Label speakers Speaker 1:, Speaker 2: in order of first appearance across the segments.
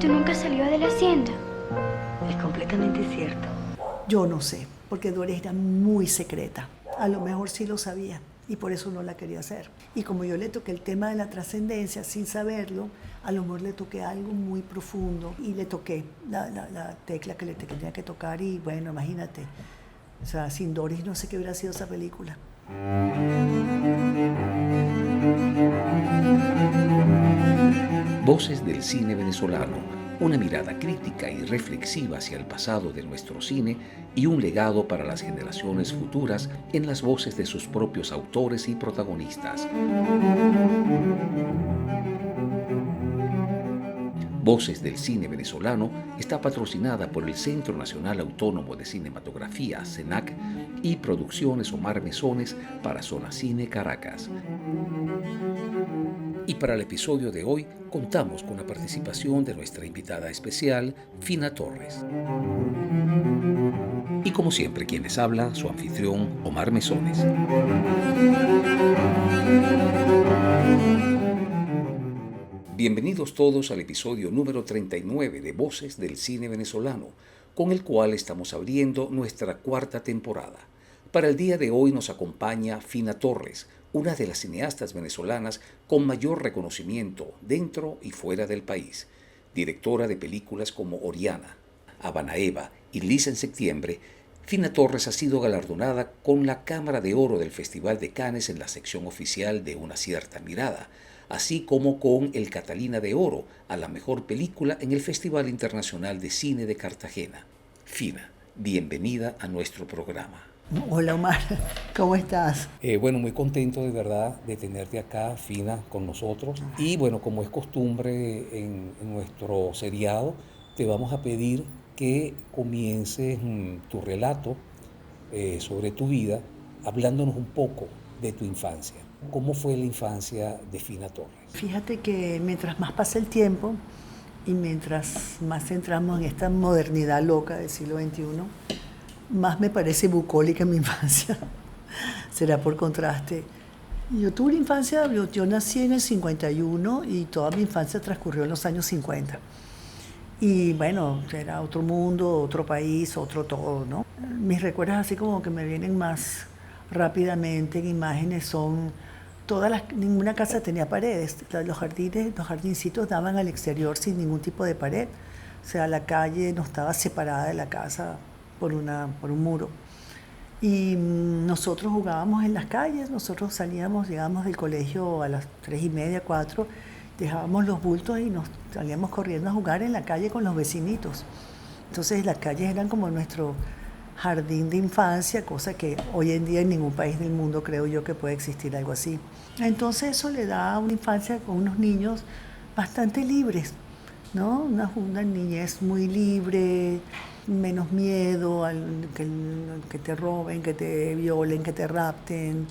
Speaker 1: Tito nunca salió de la hacienda.
Speaker 2: Es completamente cierto.
Speaker 3: Yo no sé, porque Doris era muy secreta. A lo mejor sí lo sabía y por eso no la quería hacer. Y como yo le toqué el tema de la trascendencia sin saberlo, a lo mejor le toqué algo muy profundo y le toqué la tecla que le tenía que tocar y bueno, imagínate. O sea, sin Doris no sé qué hubiera sido esa película.
Speaker 4: Voces del cine venezolano, una mirada crítica y reflexiva hacia el pasado de nuestro cine y un legado para las generaciones futuras en las voces de sus propios autores y protagonistas. Voces del cine venezolano está patrocinada por el Centro Nacional Autónomo de Cinematografía, CENAC, y Producciones Omar Mesones para Zona Cine Caracas. Y para el episodio de hoy contamos con la participación de nuestra invitada especial, Fina Torres. Y como siempre, quien les habla, su anfitrión, Omar Mesones. Bienvenidos todos al episodio número 39 de Voces del Cine Venezolano, con el cual estamos abriendo nuestra cuarta temporada. Para el día de hoy nos acompaña Fina Torres, una de las cineastas venezolanas con mayor reconocimiento dentro y fuera del país. Directora de películas como Oriana, Habana Eva y Lisa en septiembre, Fina Torres ha sido galardonada con la Cámara de Oro del Festival de Cannes en la sección oficial de Una cierta mirada, así como con el Catalina de Oro a la mejor película en el Festival Internacional de Cine de Cartagena. Fina, bienvenida a nuestro programa.
Speaker 3: Hola Omar, ¿cómo estás?
Speaker 4: Bueno, muy contento de verdad de tenerte acá, Fina, con nosotros. Y bueno, como es costumbre en nuestro seriado, te vamos a pedir que comiences tu relato sobre tu vida, hablándonos un poco de tu infancia. ¿Cómo fue la infancia de Fina Torres?
Speaker 3: Fíjate que mientras más pasa el tiempo y mientras más entramos en esta modernidad loca del siglo XXI, más me parece bucólica mi infancia. Será por contraste. Yo tuve una infancia, yo nací en el 51 y toda mi infancia transcurrió en los años 50. Y bueno, era otro mundo, otro país, otro todo, ¿no? Mis recuerdos así como que me vienen más rápidamente en imágenes son ninguna casa tenía paredes. Los jardincitos daban al exterior sin ningún tipo de pared. O sea, la calle no estaba separada de la casa por un muro. Y nosotros jugábamos en las calles, nosotros llegábamos del colegio a las 3:30, 4, dejábamos los bultos y nos salíamos corriendo a jugar en la calle con los vecinitos. Entonces las calles eran como nuestro jardín de infancia, cosa que hoy en día en ningún país del mundo creo yo que puede existir algo así. Entonces eso le da una infancia con unos niños bastante libres, ¿no? Una niñez muy libre, menos miedo al que te roben, que te violen, que te rapten,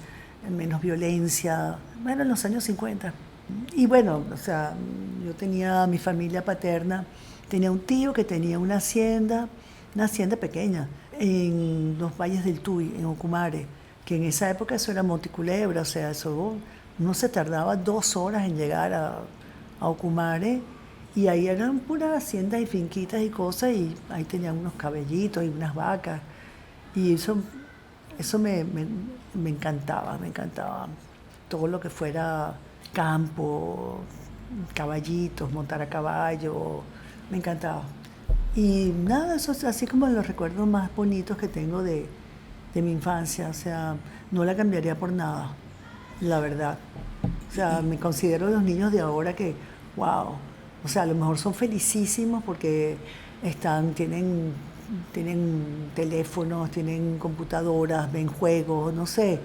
Speaker 3: menos violencia. Bueno, en los años 50. Y bueno, o sea, yo tenía mi familia paterna, tenía un tío que tenía una hacienda pequeña, en los valles del Tuy, en Ocumare, que en esa época eso era Monteculebra, o sea, eso uno se tardaba 2 horas en llegar a Ocumare, y ahí eran puras haciendas y finquitas y cosas, y ahí tenían unos caballitos y unas vacas, y eso me encantaba, todo lo que fuera campo, caballitos, montar a caballo, me encantaba. Y nada, eso es así como los recuerdos más bonitos que tengo de mi infancia, o sea, no la cambiaría por nada, la verdad. O sea, me considero los niños de ahora que, wow, o sea, a lo mejor son felicísimos porque tienen teléfonos, tienen computadoras, ven juegos, no sé,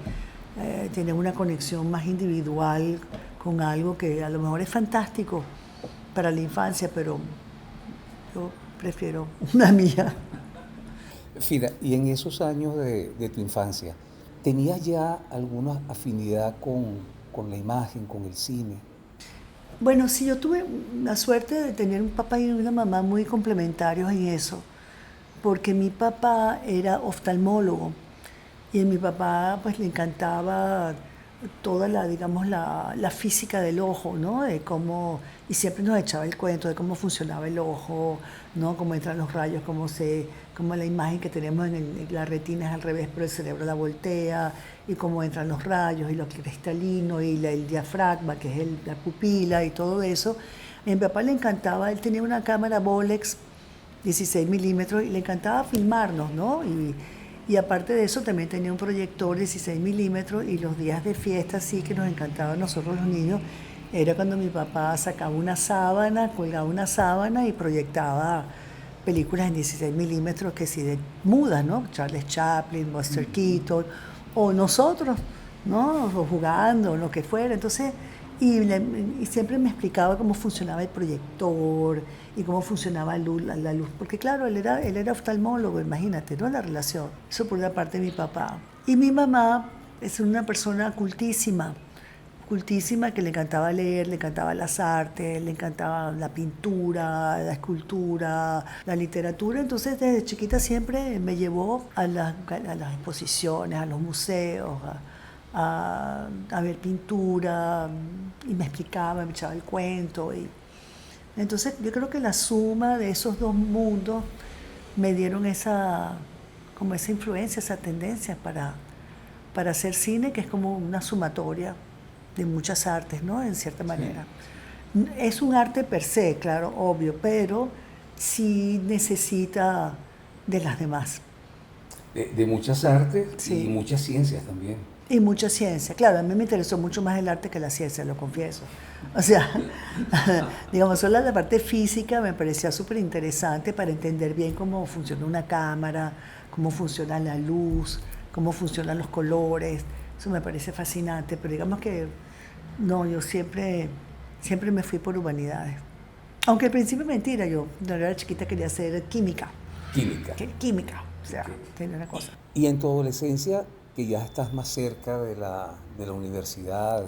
Speaker 3: tienen una conexión más individual con algo que a lo mejor es fantástico para la infancia, pero yo prefiero una mía.
Speaker 4: Fina, y en esos años de tu infancia, ¿tenías ya alguna afinidad con la imagen, con el cine?
Speaker 3: Bueno, sí, yo tuve la suerte de tener un papá y una mamá muy complementarios en eso, porque mi papá era oftalmólogo y a mi papá pues le encantaba toda la, digamos, la física del ojo, ¿no? De cómo, y siempre nos echaba el cuento de cómo funcionaba el ojo, ¿no? Cómo entran los rayos, cómo la imagen que tenemos en la retina es al revés, pero el cerebro la voltea, y cómo entran los rayos, y lo cristalino, y el diafragma, que es la pupila, y todo eso. A mi papá le encantaba, él tenía una cámara Bolex 16 milímetros y le encantaba filmarnos, ¿no? Y aparte de eso también tenía un proyector 16 milímetros y los días de fiesta sí que nos encantaba a nosotros los niños. Era cuando mi papá sacaba una sábana, colgaba una sábana y proyectaba películas en 16 milímetros que sí de mudas, ¿no? Charles Chaplin, Buster Keaton, o nosotros, ¿no? O jugando, o lo que fuera. Entonces, y siempre me explicaba cómo funcionaba el proyector y cómo funcionaba la luz. Porque claro, él era oftalmólogo, imagínate, ¿no? La relación. Eso por una parte de mi papá. Y mi mamá es una persona cultísima que le encantaba leer, le encanaba las artes, le encantaba la pintura, la escultura, la literatura. Entonces desde chiquita siempre me llevó a las exposiciones, a los museos, a ver pintura, y me explicaba, me echaba el cuento. Entonces yo creo que la suma de esos dos mundos me dieron esa influencia, esa tendencia para hacer cine, que es como una sumatoria de muchas artes, ¿no? En cierta manera. Sí. Es un arte per se, claro, obvio, pero sí necesita de las demás.
Speaker 4: De muchas artes, sí, y muchas ciencias también.
Speaker 3: Y mucha ciencia. Claro, a mí me interesó mucho más el arte que la ciencia, lo confieso. O sea, digamos, solo la parte física me parecía súper interesante para entender bien cómo funciona una cámara, cómo funciona la luz, cómo funcionan los colores. Eso me parece fascinante, pero digamos que no, yo siempre me fui por humanidades. Aunque al principio mentira, yo cuando era chiquita quería hacer química. Química, o sea, tenía una cosa.
Speaker 4: Y en tu adolescencia, que ya estás más cerca de la universidad,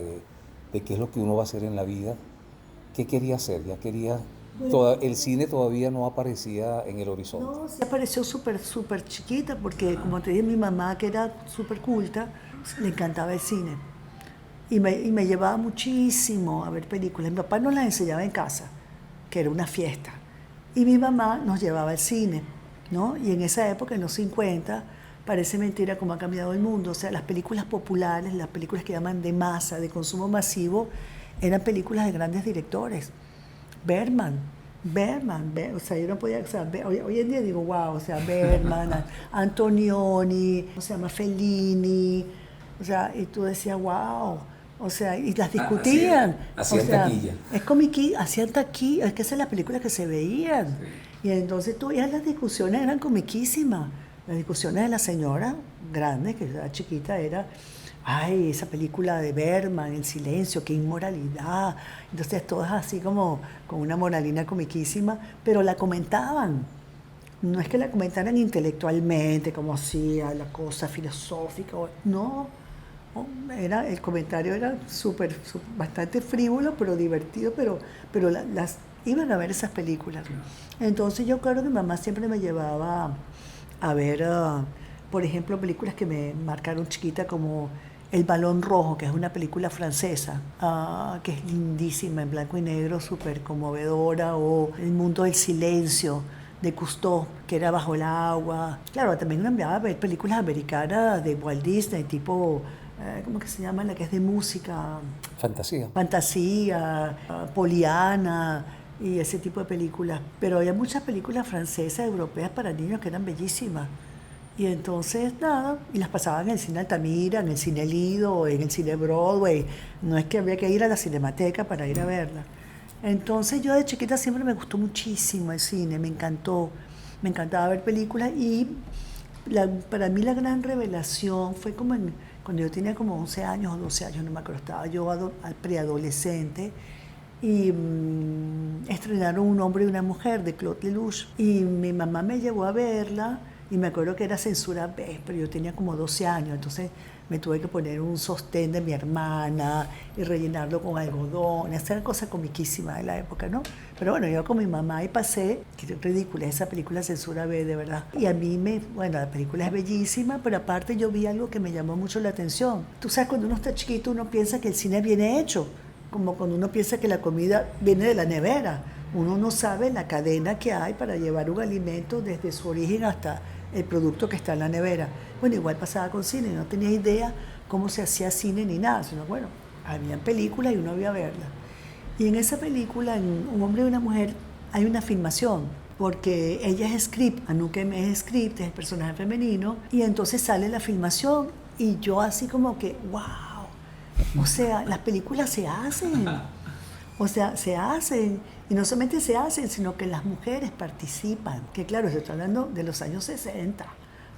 Speaker 4: de qué es lo que uno va a hacer en la vida, ¿qué quería hacer? ¿Ya quería...? El cine todavía no aparecía en el horizonte.
Speaker 3: No, sí apareció súper chiquita, porque como te dije, mi mamá, que era súper culta, le encantaba el cine. Y me llevaba muchísimo a ver películas. Mi papá nos las enseñaba en casa, que era una fiesta. Y mi mamá nos llevaba al cine, ¿no? Y en esa época, en los 50, parece mentira cómo ha cambiado el mundo. O sea, las películas populares, las películas que llaman de masa, de consumo masivo, eran películas de grandes directores. Bergman, o sea, yo no podía, o sea, hoy en día digo, wow, o sea, Bergman, Antonioni, o sea, Fellini, o sea, y tú decías, wow, o sea, y las discutían.
Speaker 4: Hacían taquilla.
Speaker 3: Es como que hacían taquilla, es que esas son las películas que se veían. Sí. Y entonces tú veías las discusiones, eran comiquísimas. Las discusiones de la señora grande, que era chiquita, era... Ay, esa película de Bergman, El silencio, qué inmoralidad. Entonces todas así como con una moralina comiquísima, pero la comentaban. No es que la comentaran intelectualmente, como así, a la cosa filosófica. No, el comentario era bastante frívolo, pero divertido, pero las iban a ver esas películas. Entonces yo creo que mi mamá siempre me llevaba a ver, por ejemplo, películas que me marcaron chiquita, como El balón rojo, que es una película francesa, que es lindísima, en blanco y negro, súper conmovedora, o El mundo del silencio, de Cousteau, que era bajo el agua. Claro, también me enviaba a ver películas americanas de Walt Disney, tipo, ¿cómo que se llama? La que es de música. Fantasía, Poliana, y ese tipo de películas. Pero había muchas películas francesas, europeas para niños que eran bellísimas. Y entonces, nada, y las pasaban en el cine Altamira, en el cine Lido, en el cine Broadway. No es que había que ir a la Cinemateca para ir a verla. Entonces yo de chiquita siempre me gustó muchísimo el cine, me encantaba ver películas, y para mí la gran revelación fue como cuando yo tenía como 11 años o 12 años, no me acuerdo, estaba yo preadolescente, y estrenaron Un hombre y una mujer de Claude Lelouch, y mi mamá me llevó a verla. Y me acuerdo que era censura B, pero yo tenía como 12 años, entonces me tuve que poner un sostén de mi hermana y rellenarlo con algodón. Esa era cosa comiquísima de la época, ¿no? Pero bueno, yo con mi mamá y pasé, que ridícula esa película censura B, de verdad. Y a mí bueno, la película es bellísima, pero aparte yo vi algo que me llamó mucho la atención. Tú sabes, cuando uno está chiquito, uno piensa que el cine viene hecho, como cuando uno piensa que la comida viene de la nevera. Uno no sabe la cadena que hay para llevar un alimento desde su origen hasta el producto que está en la nevera. Bueno, igual pasaba con cine, no tenía idea cómo se hacía cine ni nada, sino bueno, habían películas y uno iba a verlas. Y en esa película, en Un hombre y una mujer, hay una filmación, porque ella es script, Anoukem es script, es el personaje femenino, y entonces sale la filmación y yo así como que, wow, o sea, las películas se hacen. O sea, se hacen, y no solamente se hacen, sino que las mujeres participan. Que claro, yo estoy hablando de los años 60,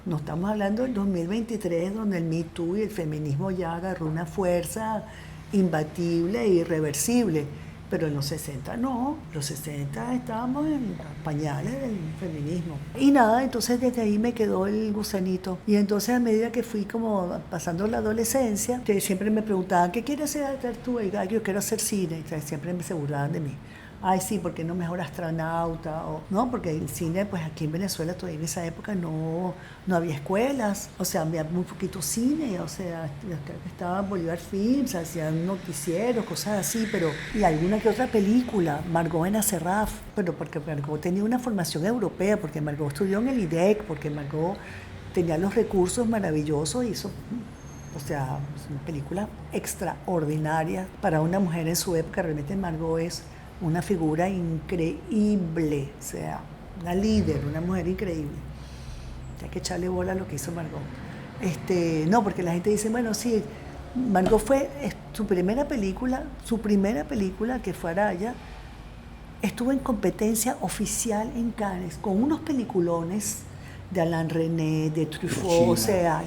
Speaker 3: no estamos hablando del 2023, donde el Me Too y el feminismo ya agarró una fuerza imbatible e irreversible. Pero en los 60 no, los 60 estábamos en pañales del feminismo. Y nada, entonces desde ahí me quedó el gusanito. Y entonces a medida que fui como pasando la adolescencia, que siempre me preguntaban, ¿qué quieres hacer tú? Y yo quiero hacer cine. Y siempre se burlaban de mí. Ay, sí, ¿por qué no mejor astronauta? O, no, porque el cine, pues aquí en Venezuela todavía en esa época no había escuelas, o sea, había muy poquito cine, o sea, estaba Bolívar Films, hacían noticieros, cosas así, pero, y alguna que otra película, Margot en Acerraf, pero porque Margot tenía una formación europea, porque Margot estudió en el IDEC, porque Margot tenía los recursos maravillosos y hizo, o sea, es una película extraordinaria para una mujer en su época. Realmente Margot es una figura increíble, o sea, una líder, una mujer increíble. Hay que echarle bola a lo que hizo Margot. No, porque la gente dice, bueno, sí, Margot fue su primera película que fue Araya, estuvo en competencia oficial en Cannes con unos peliculones de Alain René, de Truffaut, o sea,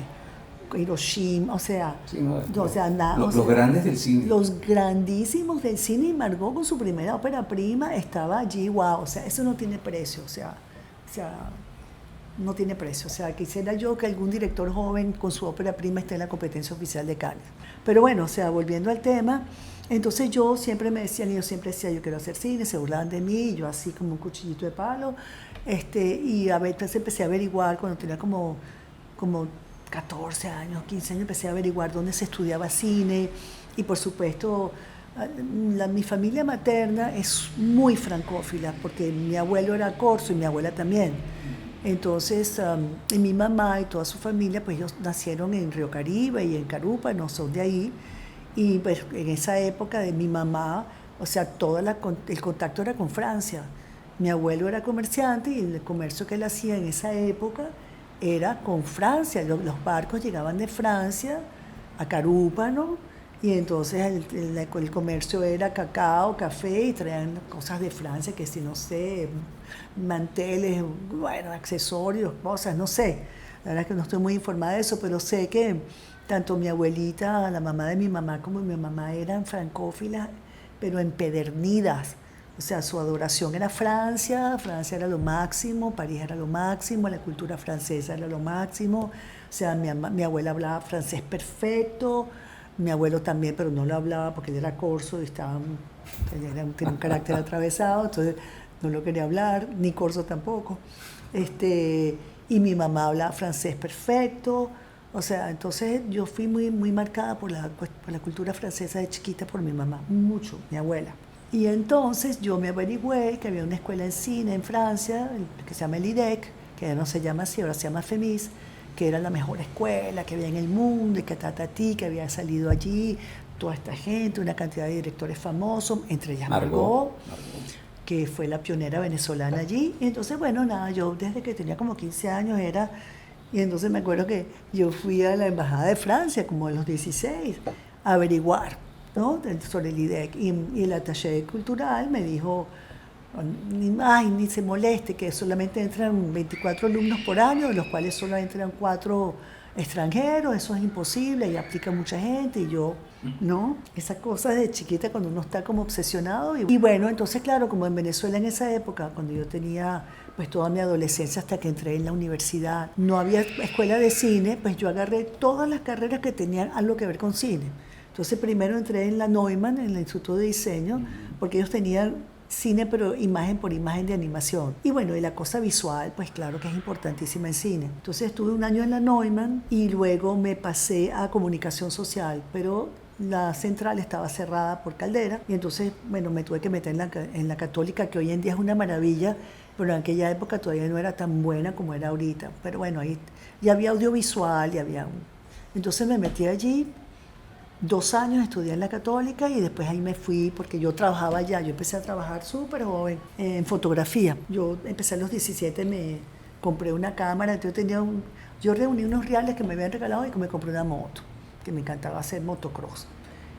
Speaker 3: Hiroshima, o sea,
Speaker 4: sí, los grandes del cine.
Speaker 3: Los grandísimos del cine, y Margot con su primera ópera prima estaba allí, wow, o sea, eso no tiene precio, o sea, no tiene precio, o sea, quisiera yo que algún director joven con su ópera prima esté en la competencia oficial de Cannes. Pero bueno, o sea, volviendo al tema, entonces yo siempre me decían, y yo siempre decía, yo quiero hacer cine, se burlaban de mí, y yo así como un cuchillito de palo, y a veces empecé a averiguar cuando tenía como 14 años, 15 años, empecé a averiguar dónde se estudiaba cine, y por supuesto mi familia materna es muy francófila, porque mi abuelo era corso y mi abuela también. Entonces, y mi mamá y toda su familia, pues ellos nacieron en Río Caribe y en Carupa, no son de ahí, y pues en esa época de mi mamá, o sea, el contacto era con Francia. Mi abuelo era comerciante y el comercio que él hacía en esa época era con Francia. Los barcos llegaban de Francia a Carúpano, y entonces el comercio era cacao, café, y traían cosas de Francia, que si no sé, manteles, bueno, accesorios, cosas, no sé. La verdad es que no estoy muy informada de eso, pero sé que tanto mi abuelita, la mamá de mi mamá, como mi mamá eran francófilas, pero empedernidas. O sea, su adoración era Francia, Francia era lo máximo, París era lo máximo, la cultura francesa era lo máximo. O sea, mi abuela hablaba francés perfecto, mi abuelo también, pero no lo hablaba porque él era corso y tenía un carácter atravesado, entonces no lo quería hablar, ni corso tampoco. Y mi mamá hablaba francés perfecto. O sea, entonces yo fui muy, muy marcada por la cultura francesa de chiquita por mi mamá, mucho, mi abuela. Y entonces yo me averigüé que había una escuela de cine en Francia, que se llama el IDEC, que ya no se llama así, ahora se llama FEMIS, que era la mejor escuela que había en el mundo, y que que había salido allí toda esta gente, una cantidad de directores famosos, entre ellas Margot, que fue la pionera venezolana allí. Y entonces, bueno, nada, yo desde que tenía como 15 años y entonces me acuerdo que yo fui a la Embajada de Francia, como a los 16, a averiguar, ¿no?, sobre el IDEC. Y el attaché cultural me dijo, ni se moleste, que solamente entran 24 alumnos por año, de los cuales solo entran 4 extranjeros, eso es imposible, y aplica mucha gente, y yo, ¿no? Esas cosas de chiquita cuando uno está como obsesionado. Y bueno, entonces claro, como en Venezuela en esa época, cuando yo tenía pues toda mi adolescencia hasta que entré en la universidad. No había escuela de cine, pues yo agarré todas las carreras que tenían algo que ver con cine. Entonces primero entré en la Neumann, en el Instituto de Diseño, porque ellos tenían cine, pero imagen por imagen de animación. Y bueno, y la cosa visual, pues claro que es importantísima en cine. Entonces estuve un año en la Neumann y luego me pasé a comunicación social, pero la central estaba cerrada por Caldera y entonces, bueno, me tuve que meter en la Católica, que hoy en día es una maravilla, pero en aquella época todavía no era tan buena como era ahorita. Pero bueno, ahí ya había audiovisual, ya había... Entonces me metí allí. 2 años estudié en la Católica y después ahí me fui porque yo trabajaba allá. Yo empecé a trabajar súper joven en fotografía. Yo empecé a los 17, me compré una cámara. Yo reuní unos reales que me habían regalado y que me compré una moto, que me encantaba hacer motocross.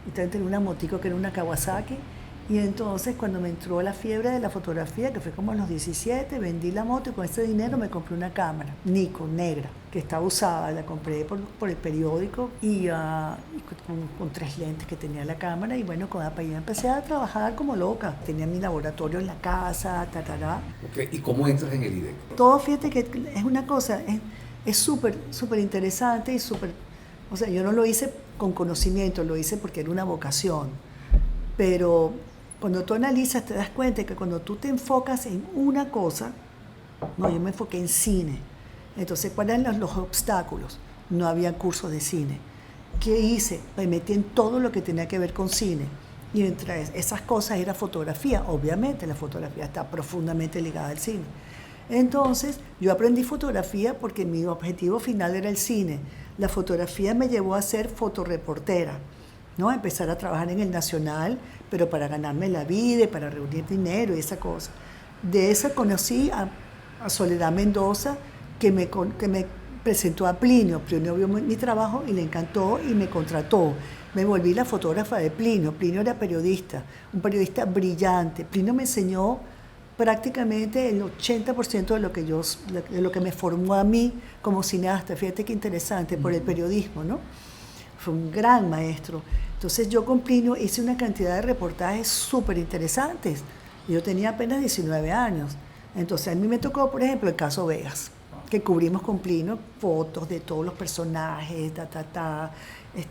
Speaker 3: Y también tenía una motico que era una Kawasaki. Y entonces cuando me entró la fiebre de la fotografía, que fue como a los 17, vendí la moto y con ese dinero me compré una cámara Nikon negra, que estaba usada, la compré por el periódico y con 3 lentes que tenía la cámara y bueno, con API empecé a trabajar como loca. Tenía mi laboratorio en la casa,
Speaker 4: Okay. ¿Y cómo entras en el IDEC?
Speaker 3: Todo, fíjate que es una cosa, es súper interesante y súper, o sea, yo no lo hice con conocimiento, lo hice porque era una vocación, pero cuando tú analizas te das cuenta que cuando tú te enfocas en una cosa, no, yo me enfoqué en cine. Entonces, ¿cuáles eran los obstáculos? No había cursos de cine. ¿Qué hice? Me metí en todo lo que tenía que ver con cine. Y entre esas cosas era fotografía. Obviamente, la fotografía está profundamente ligada al cine. Entonces, yo aprendí fotografía porque mi objetivo final era el cine. La fotografía me llevó a ser fotoreportera, ¿no? A empezar a trabajar en el Nacional, pero para ganarme la vida y para reunir dinero y esa cosa. De esa conocí a Soledad Mendoza, que me presentó a Plinio. Plinio vio mi trabajo y le encantó y me contrató. Me volví la fotógrafa de Plinio. Plinio era periodista, un periodista brillante. Plinio me enseñó prácticamente el 80% de lo que me formó a mí como cineasta. Fíjate qué interesante, por el periodismo, ¿no? Fue un gran maestro. Entonces yo con Plinio hice una cantidad de reportajes súper interesantes. Yo tenía apenas 19 años. Entonces a mí me tocó, por ejemplo, el caso Vegas, que cubrimos con Plinio, fotos de todos los personajes,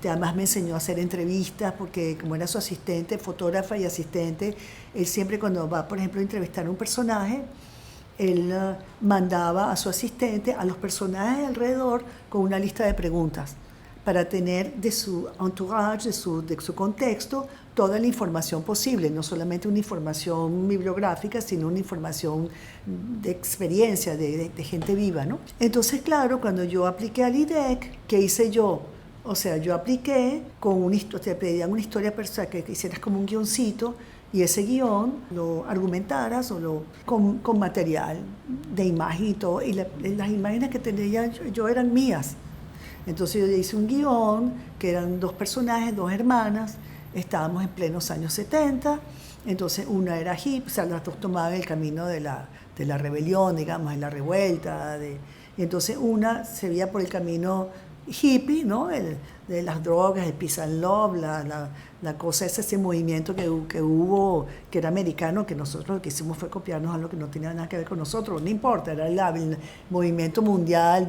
Speaker 3: además me enseñó a hacer entrevistas, porque como era su asistente, fotógrafa y asistente, él siempre cuando va, por ejemplo, a entrevistar a un personaje, él mandaba a su asistente a los personajes alrededor con una lista de preguntas para tener de su entourage, de su contexto, toda la información posible, no solamente una información bibliográfica, sino una información de experiencia, de gente viva, ¿no? Entonces, claro, cuando yo apliqué al IDEC, ¿qué hice yo? O sea, yo apliqué con una historia, te pedían una historia personal, que hicieras como un guioncito, y ese guión lo argumentaras con material de imagen y todo, y las imágenes que tenía yo eran mías. Entonces yo hice un guión que eran 2 personajes, 2 hermanas, estábamos en plenos años 70, entonces una era hippie, o sea, las 2 tomaban el camino de la rebelión, digamos, de la revuelta, y entonces una se veía por el camino hippie, ¿no? De las drogas, el peace and love, la cosa, ese movimiento que hubo, que era americano, que nosotros lo que hicimos fue copiarnos algo que no tenía nada que ver con nosotros, no importa, era el movimiento mundial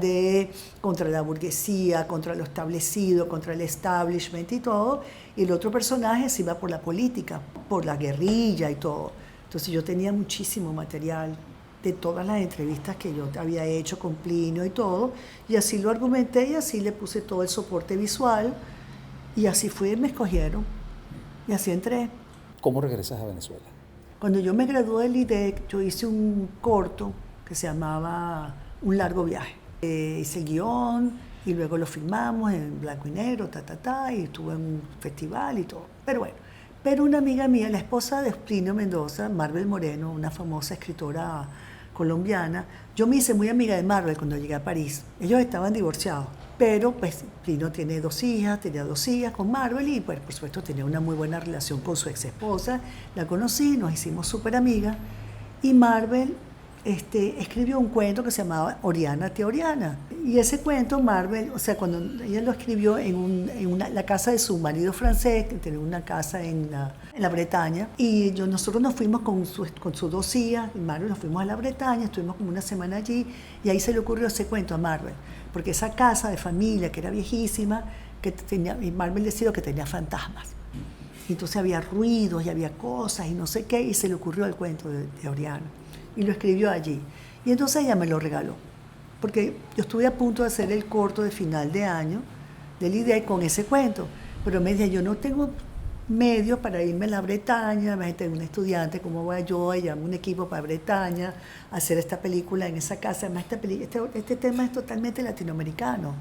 Speaker 3: contra la burguesía, contra lo establecido, contra el establishment y todo, y el otro personaje se iba por la política, por la guerrilla y todo. Entonces yo tenía muchísimo material de todas las entrevistas que yo había hecho con Plinio y todo, y así lo argumenté y así le puse todo el soporte visual, y así fui, me escogieron, y así entré.
Speaker 4: ¿Cómo regresas a Venezuela?
Speaker 3: Cuando yo me gradué del IDEC, yo hice un corto que se llamaba Un largo viaje. Hice el guión y luego lo filmamos en blanco y negro, y estuve en un festival y todo. Pero bueno, pero una amiga mía, la esposa de Plinio Mendoza, Marvel Moreno, una famosa escritora colombiana, yo me hice muy amiga de Marvel cuando llegué a París. Ellos estaban divorciados, pero pues Plinio tenía 2 hijas con Marvel y pues, por supuesto tenía una muy buena relación con su ex esposa. La conocí, nos hicimos súper amigas y Marvel escribió un cuento que se llamaba Oriana Teoriana. Y ese cuento Marvel, o sea, cuando ella lo escribió en la casa de su marido francés, que tenía una casa en la Bretaña, y nosotros nos fuimos con sus 2 hijas, y Marvel nos fuimos a la Bretaña, estuvimos como una semana allí, y ahí se le ocurrió ese cuento a Marvel, porque esa casa de familia, que era viejísima, y Marvel decidió que tenía fantasmas. Y entonces había ruidos y había cosas y no sé qué, y se le ocurrió el cuento de Oriana. Y lo escribió allí. Y entonces ella me lo regaló. Porque yo estuve a punto de hacer el corto de final de año del IDEC con ese cuento. Pero me decía, yo no tengo medios para irme a la Bretaña, imagínate, un estudiante, ¿cómo voy yo a llamar un equipo para Bretaña a hacer esta película en esa casa? Además, este tema es totalmente latinoamericano.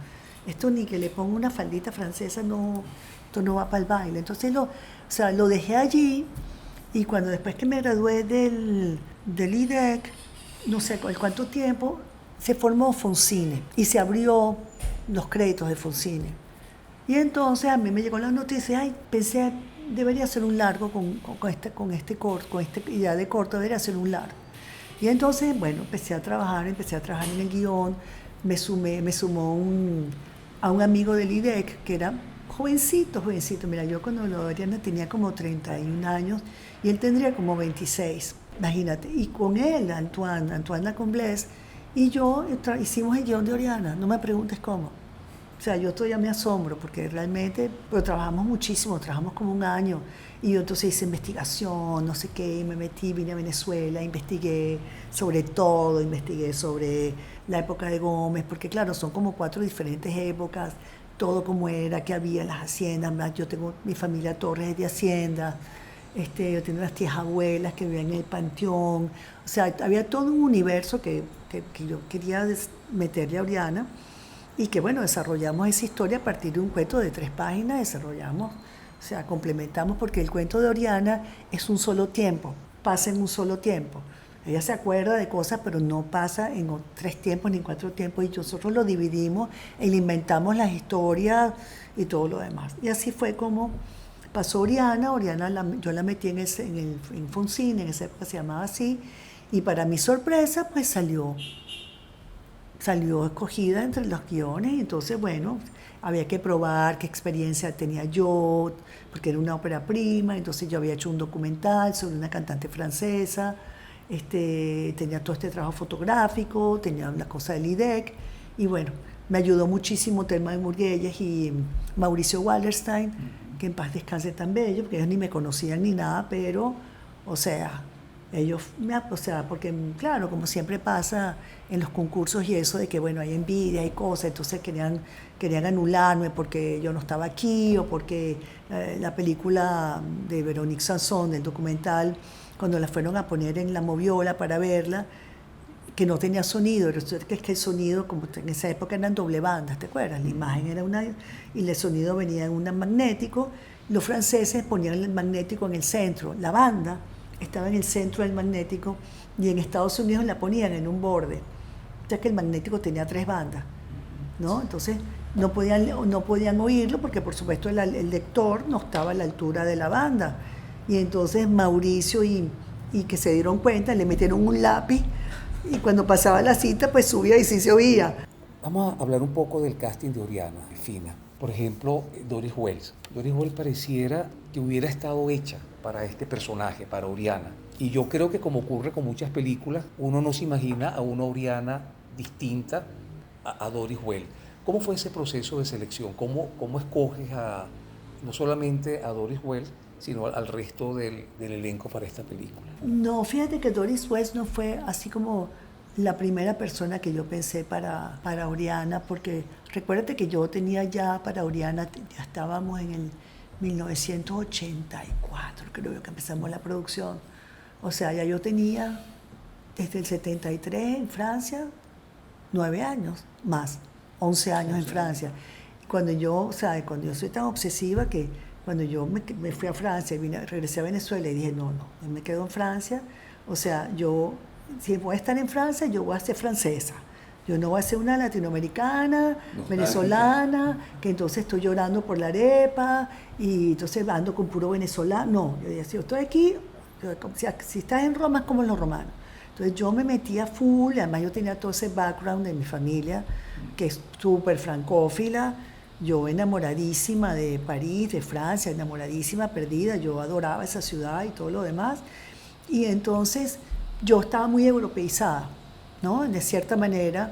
Speaker 3: Esto ni que le ponga una faldita francesa, no, esto no va para el baile. Entonces lo dejé allí, y cuando después que me gradué del IDEC, no sé cuánto tiempo, se formó Foncine y se abrió los créditos de Foncine. Y entonces a mí me llegó la noticia, pensé, debería hacer un largo con esta idea de corto, debería hacer un largo. Y entonces, bueno, empecé a trabajar en el guión, me sumó a un amigo del IDEC que era jovencito. Mira, yo cuando lo Oriana tenía como 31 años y él tendría como 26, imagínate. Y con él, Antoine Lacomblesse, y yo hicimos el guión de Oriana, no me preguntes cómo. O sea, yo todavía me asombro porque realmente, pero trabajamos muchísimo, trabajamos como un año. Y yo entonces hice investigación, no sé qué, y me metí, vine a Venezuela, investigué sobre todo, investigué sobre la época de Gómez, porque claro, son como 4 diferentes épocas, todo como era, que había en las haciendas. Yo tengo mi familia Torres de Hacienda, yo tengo unas tías abuelas que vivían en el Panteón. O sea, había todo un universo que yo quería meterle a Oriana, y que bueno, desarrollamos esa historia a partir de un cuento de 3 páginas, o sea, complementamos, porque el cuento de Oriana es un solo tiempo, pasa en un solo tiempo. Ella se acuerda de cosas, pero no pasa en 3 tiempos ni en 4 tiempos, y nosotros lo dividimos y le inventamos las historias y todo lo demás. Y así fue como pasó Oriana. Yo la metí en Foncine, en esa época se llamaba así, y para mi sorpresa, pues salió escogida entre los guiones. Y entonces, bueno, había que probar qué experiencia tenía yo, porque era una ópera prima. Entonces yo había hecho un documental sobre una cantante francesa, tenía todo este trabajo fotográfico, tenía la cosa del IDEC, y bueno, me ayudó muchísimo Thelma de Murguelles y Mauricio Wallerstein, que en paz descanse tan bello, porque ellos ni me conocían ni nada, pero, o sea, porque claro, como siempre pasa en los concursos y eso, de que bueno, hay envidia, hay cosas, entonces querían anularme porque yo no estaba aquí, o porque la película de Véronique Sanson, el documental, cuando la fueron a poner en la moviola para verla, que no tenía sonido, que es que el sonido, como en esa época eran doble bandas, ¿te acuerdas? La imagen era y el sonido venía en un magnético. Los franceses ponían el magnético en el centro, la banda estaba en el centro del magnético, y en Estados Unidos la ponían en un borde. O sea que el magnético tenía 3 bandas, ¿no? Entonces no podían oírlo, porque por supuesto el lector no estaba a la altura de la banda. Y entonces Mauricio y que se dieron cuenta, le metieron un lápiz, y cuando pasaba la cita, pues subía y sí se oía.
Speaker 4: Vamos a hablar un poco del casting de Oriana, Fina. Por ejemplo, Doris Wells. Doris Wells pareciera que hubiera estado hecha para este personaje, para Oriana. Y yo creo que, como ocurre con muchas películas, uno no se imagina a una Oriana distinta a Doris Wells. ¿Cómo fue ese proceso de selección? ¿Cómo escoges no solamente a Doris Wells, sino al resto del elenco para esta película?
Speaker 3: No, fíjate que Doris Wells no fue así como la primera persona que yo pensé para Oriana, porque recuérdate que yo tenía ya para Oriana, ya estábamos en el 1984, creo que empezamos la producción. O sea, ya yo tenía desde el 73 en Francia, 9 años más, 11 años en Francia. Cuando yo soy tan obsesiva que cuando yo me fui a Francia, regresé a Venezuela y dije, no, yo me quedo en Francia. O sea, si voy a estar en Francia, yo voy a ser francesa. Yo no voy a ser una latinoamericana, venezolana, que entonces estoy llorando por la arepa y entonces ando con puro venezolano. No, yo decía, si yo estoy aquí, si estás en Roma es como los romanos. Entonces yo me metía full, además yo tenía todo ese background de mi familia, que es súper francófila, yo enamoradísima de París, de Francia, enamoradísima, perdida, yo adoraba esa ciudad y todo lo demás. Y entonces yo estaba muy europeizada, ¿no? De cierta manera,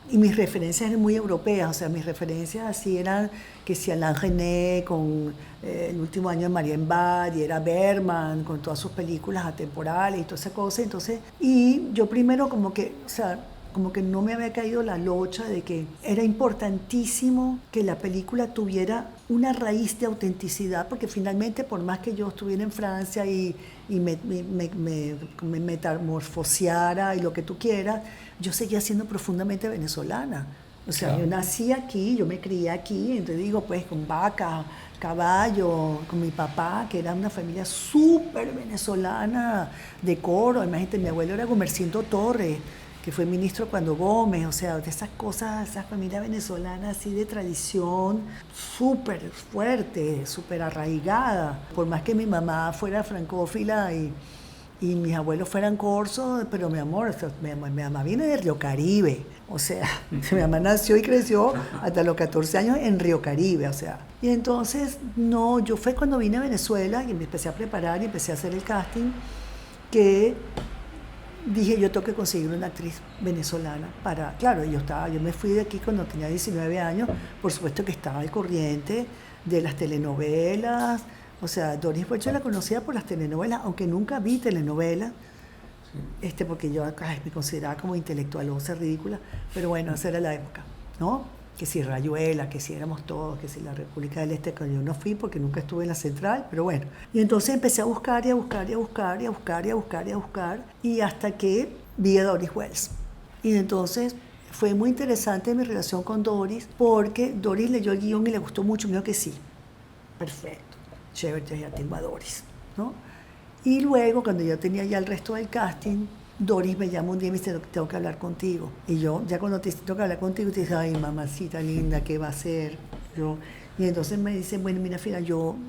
Speaker 3: y mis referencias eran muy europeas, o sea, mis referencias así eran que si Alain Resnais con el último año de Marianne Bad, y era Bergman con todas sus películas atemporales y toda esa cosa. Entonces, y yo primero como que, o sea, como que no me había caído la locha de que era importantísimo que la película tuviera una raíz de autenticidad, porque finalmente, por más que yo estuviera en Francia y me metamorfoseara y lo que tú quieras, yo seguía siendo profundamente venezolana. O sea, claro, yo nací aquí, yo me crié aquí, entonces digo, pues con vaca, caballo, con mi papá, que era una familia súper venezolana de Coro. Imagínate, mi abuelo era Gumercindo Torres, que fue ministro cuando Gómez, o sea, de esas cosas, esa familia venezolana así de tradición súper fuerte, súper arraigada. Por más que mi mamá fuera francófila y mis abuelos fueran corsos, pero mi amor, o sea, mi mamá viene de Río Caribe, o sea, mi mamá nació y creció hasta los 14 años en Río Caribe, o sea. Y entonces, no, yo fue cuando vine a Venezuela y me empecé a preparar y empecé a hacer el casting, que dije, yo tengo que conseguir una actriz venezolana para... Claro, yo me fui de aquí cuando tenía 19 años, por supuesto que estaba al corriente de las telenovelas. O sea, Doris Burch yo la conocía por las telenovelas, aunque nunca vi telenovelas, porque yo me consideraba como intelectualosa, ridícula, pero bueno, esa era la época, ¿no? Que si Rayuela, que si éramos todos, que si la República del Este, que yo no fui porque nunca estuve en la central, pero bueno. Y entonces empecé a buscar y a buscar y a buscar y a buscar y a buscar y a buscar, y hasta que vi a Doris Wells. Y entonces fue muy interesante mi relación con Doris, porque Doris leyó el guión y le gustó mucho, me dijo que sí, perfecto, chévere, ya tengo a Doris, ¿no? Y luego, cuando yo tenía ya el resto del casting, Doris me llama un día y me dice, tengo que hablar contigo. Y yo, ya cuando te tengo que hablar contigo, te dice, ay, mamacita linda, ¿qué va a hacer? Y entonces me dice, bueno, mira, Fina,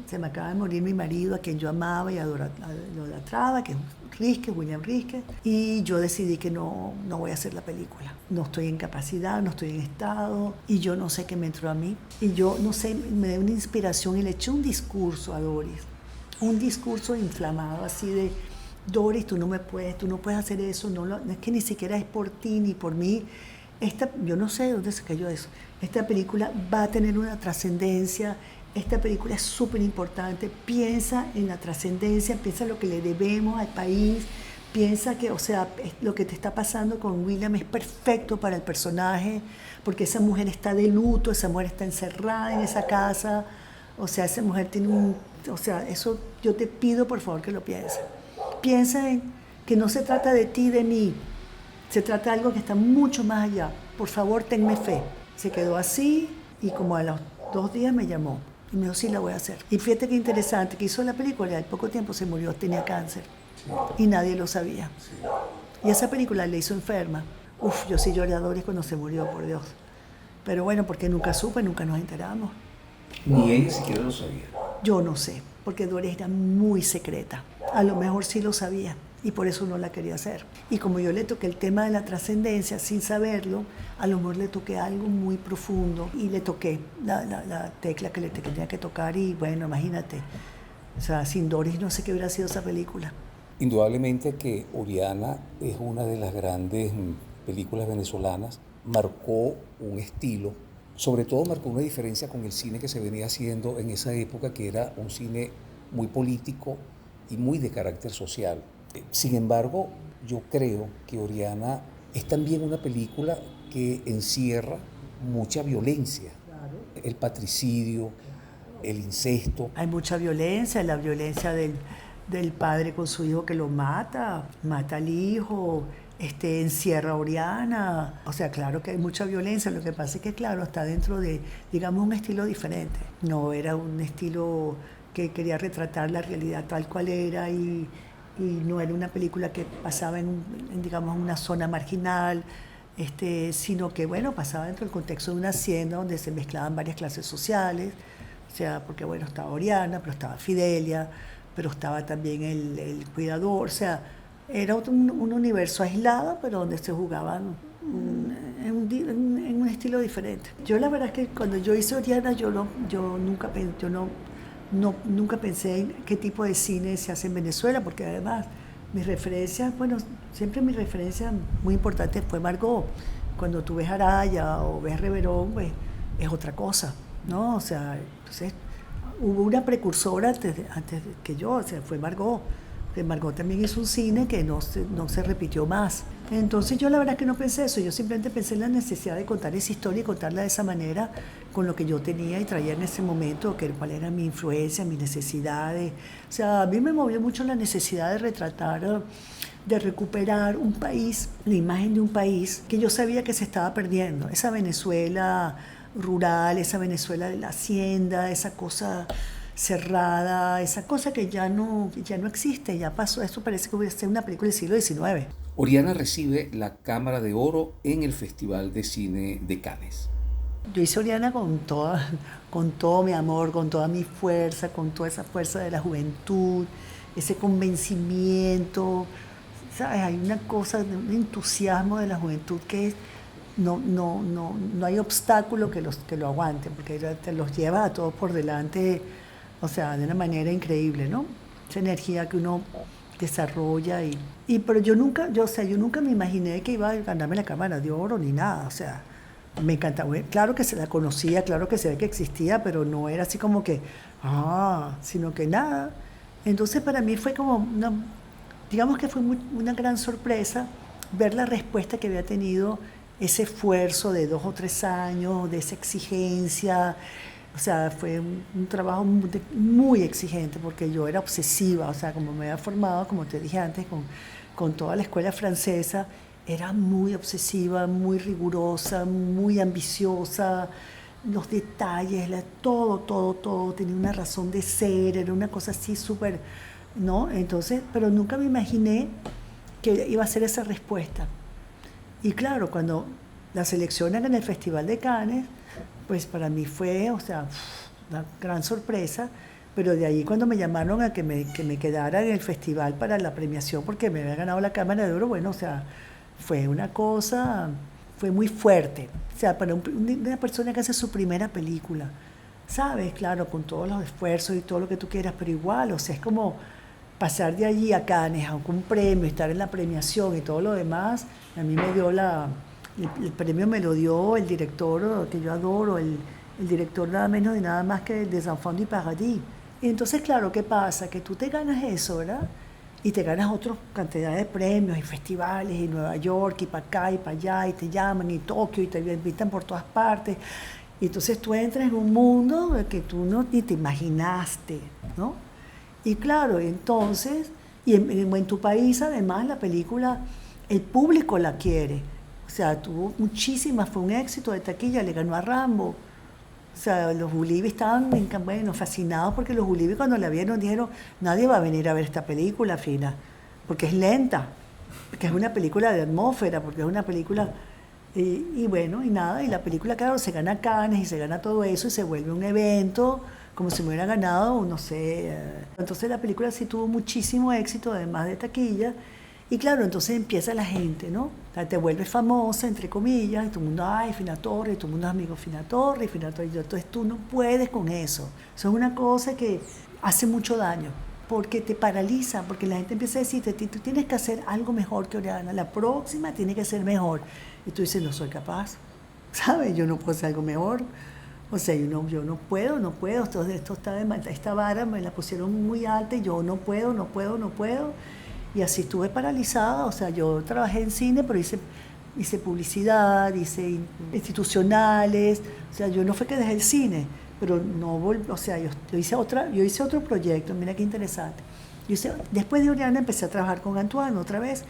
Speaker 3: se me acaba de morir mi marido, a quien yo amaba y idolatraba, que es William Rísquez, y yo decidí que no voy a hacer la película. No estoy en capacidad, no estoy en estado, y yo no sé qué me entró a mí. Y yo, no sé, me dio una inspiración y le eché un discurso a Doris, un discurso inflamado, así de... Doris, tú no puedes hacer eso, es que ni siquiera es por ti ni por mí. Yo no sé de dónde se cayó eso. Esta película va a tener una trascendencia, esta película es súper importante, piensa en la trascendencia, piensa en lo que le debemos al país, piensa que, o sea, lo que te está pasando con William es perfecto para el personaje, porque esa mujer está de luto, esa mujer está encerrada en esa casa, o sea, esa mujer tiene eso yo te pido por favor que lo pienses. Piensa en que no se trata de ti, de mí, se trata de algo que está mucho más allá. Por favor, tenme fe. Se quedó así y como a los 2 días me llamó y me dijo, sí, la voy a hacer. Y fíjate qué interesante, que hizo la película y al poco tiempo se murió, tenía cáncer, sí, y nadie lo sabía. Sí. Y esa película le hizo enferma. Yo sí lloré a Doris cuando se murió, por Dios. Pero bueno, porque nunca supe, nunca nos enteramos.
Speaker 4: Ni ella siquiera lo sabía.
Speaker 3: Yo no sé, porque Doris era muy secreta. A lo mejor sí lo sabía y por eso no la quería hacer. Y como yo le toqué el tema de la trascendencia sin saberlo, a lo mejor le toqué algo muy profundo y le toqué la tecla que le tenía que tocar y bueno, imagínate. O sea, sin Doris no sé qué hubiera sido esa película.
Speaker 4: Indudablemente que Oriana es una de las grandes películas venezolanas, marcó un estilo, sobre todo marcó una diferencia con el cine que se venía haciendo en esa época, que era un cine muy político y muy de carácter social. Sin embargo, yo creo que Oriana es también una película que encierra mucha violencia. Claro. El patricidio, el incesto.
Speaker 3: Hay mucha violencia, la violencia del padre con su hijo que lo mata al hijo, encierra a Oriana. O sea, claro que hay mucha violencia, lo que pasa es que, claro, está dentro de, digamos, un estilo diferente. No era un estilo que quería retratar la realidad tal cual era y no era una película que pasaba en digamos, una zona marginal, sino que, bueno, pasaba dentro del contexto de una hacienda donde se mezclaban varias clases sociales, o sea, porque, bueno, estaba Oriana, pero estaba Fidelia, pero estaba también el cuidador, o sea, Era un universo aislado, pero donde se jugaban en un estilo diferente. Yo la verdad es que cuando yo hice Oriana, yo nunca pensé en qué tipo de cine se hace en Venezuela, porque además mis referencias, bueno, siempre mi referencia muy importante fue Margot. Cuando tú ves Araya o ves Reverón, pues es otra cosa, ¿no? O sea, entonces hubo una precursora antes que yo, o sea, fue Margot. Que Margot también hizo un cine que no se repitió más. Entonces yo la verdad es que no pensé eso, yo simplemente pensé en la necesidad de contar esa historia y contarla de esa manera con lo que yo tenía y traía en ese momento, que cuál era mi influencia, mis necesidades. O sea, a mí me movió mucho la necesidad de retratar, de recuperar un país, la imagen de un país que yo sabía que se estaba perdiendo, esa Venezuela rural, esa Venezuela de la hacienda, esa cosa cerrada, esa cosa que ya no existe, ya pasó. Eso parece que hubiera sido una película del siglo XIX.
Speaker 4: Oriana recibe la Cámara de Oro en el Festival de Cine de Cannes.
Speaker 3: Yo hice Oriana con todo mi amor, con toda mi fuerza, con toda esa fuerza de la juventud, ese convencimiento, ¿sabes? Hay una cosa, un entusiasmo de la juventud que no hay obstáculo que lo aguante, porque te los lleva a todos por delante, o sea, de una manera increíble, ¿no? Esa energía que uno desarrolla pero yo nunca me imaginé que iba a ganarme la Cámara de Oro ni nada, o sea, me encantaba. Claro que se la conocía, claro que sabía que existía, pero no era así como que, sino que nada. Entonces para mí fue como digamos que fue una gran sorpresa ver la respuesta que había tenido ese esfuerzo de 2 o 3 años, de esa exigencia. O sea, fue un trabajo muy exigente porque yo era obsesiva, o sea, como me había formado, como te dije antes, con toda la escuela francesa, era muy obsesiva, muy rigurosa, muy ambiciosa, los detalles, todo, tenía una razón de ser, era una cosa así súper, ¿no? Entonces, pero nunca me imaginé que iba a ser esa respuesta. Y claro, cuando la seleccionan en el Festival de Cannes, pues para mí fue, o sea, una gran sorpresa, pero de ahí cuando me llamaron a que me quedara en el festival para la premiación porque me había ganado la Cámara de Oro, bueno, o sea, fue una cosa, fue muy fuerte. O sea, para una persona que hace su primera película, ¿sabes? Claro, con todos los esfuerzos y todo lo que tú quieras, pero igual, o sea, es como pasar de allí a Cannes, a un premio, estar en la premiación y todo lo demás. A mí me dio el premio me lo dio el director que yo adoro, el director nada menos y nada más que des Enfants du Paradis. Y entonces, claro, ¿qué pasa? Que tú te ganas eso, ¿verdad? Y te ganas otra cantidad de premios y festivales, y Nueva York, y para acá, y para allá, y te llaman, y Tokio, y te invitan por todas partes. Y entonces tú entras en un mundo que tú ni te imaginaste, ¿no? Y claro, entonces, y en tu país además la película, el público la quiere. O sea, tuvo muchísimas, fue un éxito de taquilla, le ganó a Rambo. O sea, los Ulibi estaban fascinados porque los Ulibi cuando la vieron dijeron, nadie va a venir a ver esta película, Fina, porque es lenta, porque es una película de atmósfera, porque es una película... Y bueno, y nada, y la película, claro, se gana Cannes y se gana todo eso y se vuelve un evento como si me hubiera ganado, no sé. Entonces la película sí tuvo muchísimo éxito, además de taquilla. Y claro, entonces empieza la gente, ¿no? O sea, te vuelves famosa, entre comillas, y todo el mundo, ay, Fina Torres, y todo el mundo es amigo de Fina Torres, y Fina Torres. Entonces tú no puedes con eso. Eso es una cosa que hace mucho daño, porque te paraliza, porque la gente empieza a decirte, tú tienes que hacer algo mejor que Oriana, la próxima tiene que ser mejor. Y tú dices, no soy capaz, ¿sabes? Yo no puedo hacer algo mejor. O sea, yo no puedo. Esta vara me la pusieron muy alta y yo no puedo. Y así estuve paralizada. O sea, yo trabajé en cine, pero hice publicidad, hice institucionales. O sea, yo no fue que dejé el cine, pero no volví. O sea, yo hice otro proyecto, mira qué interesante. Después de Oriana empecé a trabajar con Antoine otra vez.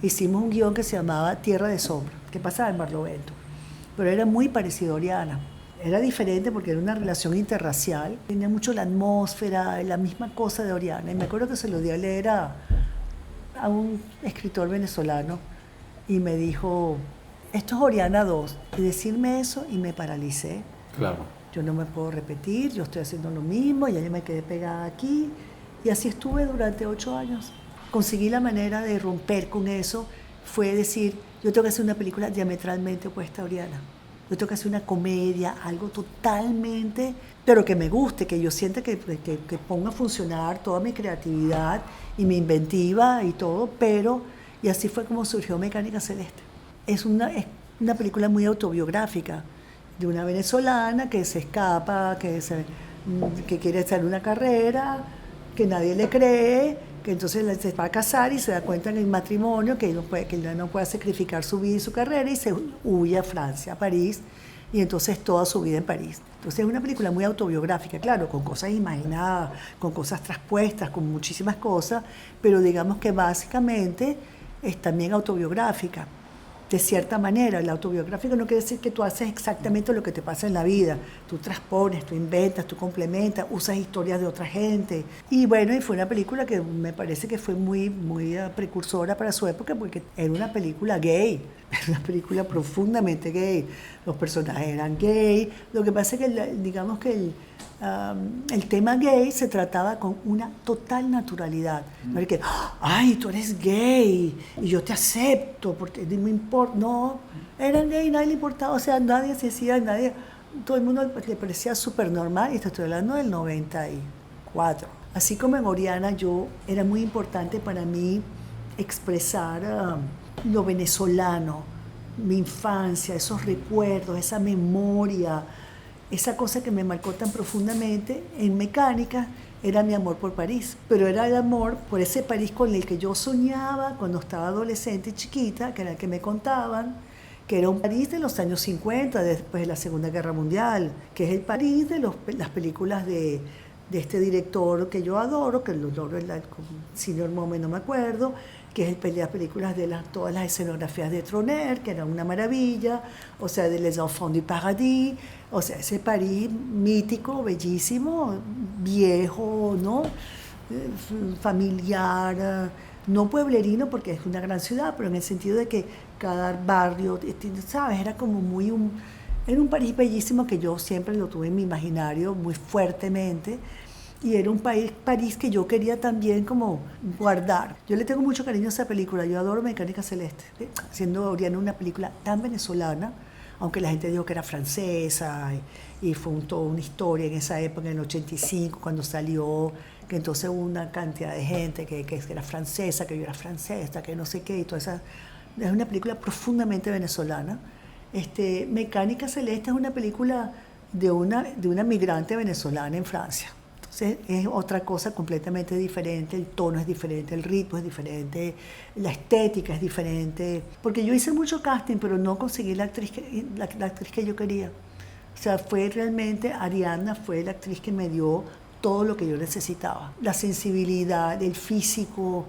Speaker 3: Hicimos un guión que se llamaba Tierra de Sombra, que pasaba en Barlovento. Pero era muy parecido a Oriana. Era diferente porque era una relación interracial. Tenía mucho la atmósfera, la misma cosa de Oriana. Y me acuerdo que se lo di a leer a un escritor venezolano y me dijo, esto es Oriana 2. Y decirme eso y me paralicé.
Speaker 4: Claro.
Speaker 3: Yo no me puedo repetir, yo estoy haciendo lo mismo, ya yo me quedé pegada aquí. Y así estuve durante 8 años. conseguí la manera de romper con eso, fue decir, yo tengo que hacer una película diametralmente opuesta a Oriana. Yo tengo que hacer una comedia, algo totalmente, pero que me guste, que yo sienta que ponga a funcionar toda mi creatividad y mi inventiva y todo, pero, y así fue como surgió Mecánica Celeste. Es una película muy autobiográfica, de una venezolana que se escapa, que quiere hacer una carrera, que nadie le cree, que entonces se va a casar y se da cuenta en el matrimonio que él no puede sacrificar su vida y su carrera y se huye a Francia, a París, y entonces toda su vida en París. Entonces es una película muy autobiográfica, claro, con cosas imaginadas, con cosas traspuestas, con muchísimas cosas, pero digamos que básicamente es también autobiográfica. De cierta manera, el autobiográfico no quiere decir que tú haces exactamente lo que te pasa en la vida. Tú transpones, tú inventas, tú complementas, usas historias de otra gente. Y bueno, y fue una película que me parece que fue muy, muy precursora para su época porque era una película gay, era una película profundamente gay. Los personajes eran gay. Lo que pasa es que, digamos que el tema gay se trataba con una total naturalidad. No era que, ay, tú eres gay y yo te acepto porque no me importa. No, eran gay, nadie le importaba. O sea, nadie se decía, todo el mundo le parecía súper normal. Y estoy hablando del 94. Así como en Oriana, era muy importante para mí expresar lo venezolano, mi infancia, esos recuerdos, esa memoria. Esa cosa que me marcó tan profundamente en Mecánica era mi amor por París, pero era el amor por ese París con el que yo soñaba cuando estaba adolescente y chiquita, que era el que me contaban, que era un París de los años 50, después de la Segunda Guerra Mundial, que es el París de las películas de este director que yo adoro, que lo adoro, el señor Mome, no me acuerdo, que es las películas de todas las escenografías de Troner, que era una maravilla, o sea, de Les Enfants du Paradis, o sea, ese París mítico, bellísimo, viejo, ¿no? Familiar, no pueblerino porque es una gran ciudad, pero en el sentido de que cada barrio, ¿sabes? Era como era un París bellísimo que yo siempre lo tuve en mi imaginario muy fuertemente. Y era un París que yo quería también como guardar. Yo le tengo mucho cariño a esa película, yo adoro Mecánica Celeste, siendo Oriana una película tan venezolana, aunque la gente dijo que era francesa y fue toda una historia en esa época, en el 85, cuando salió, que entonces hubo una cantidad de gente que era francesa, que yo era francesa, que no sé qué, y toda esa. Es una película profundamente venezolana. Mecánica Celeste es una película de una migrante venezolana en Francia. Es otra cosa completamente diferente, el tono es diferente, el ritmo es diferente, la estética es diferente. Porque yo hice mucho casting, pero no conseguí la actriz que yo quería. O sea, fue realmente, Ariadna fue la actriz que me dio todo lo que yo necesitaba. La sensibilidad, el físico,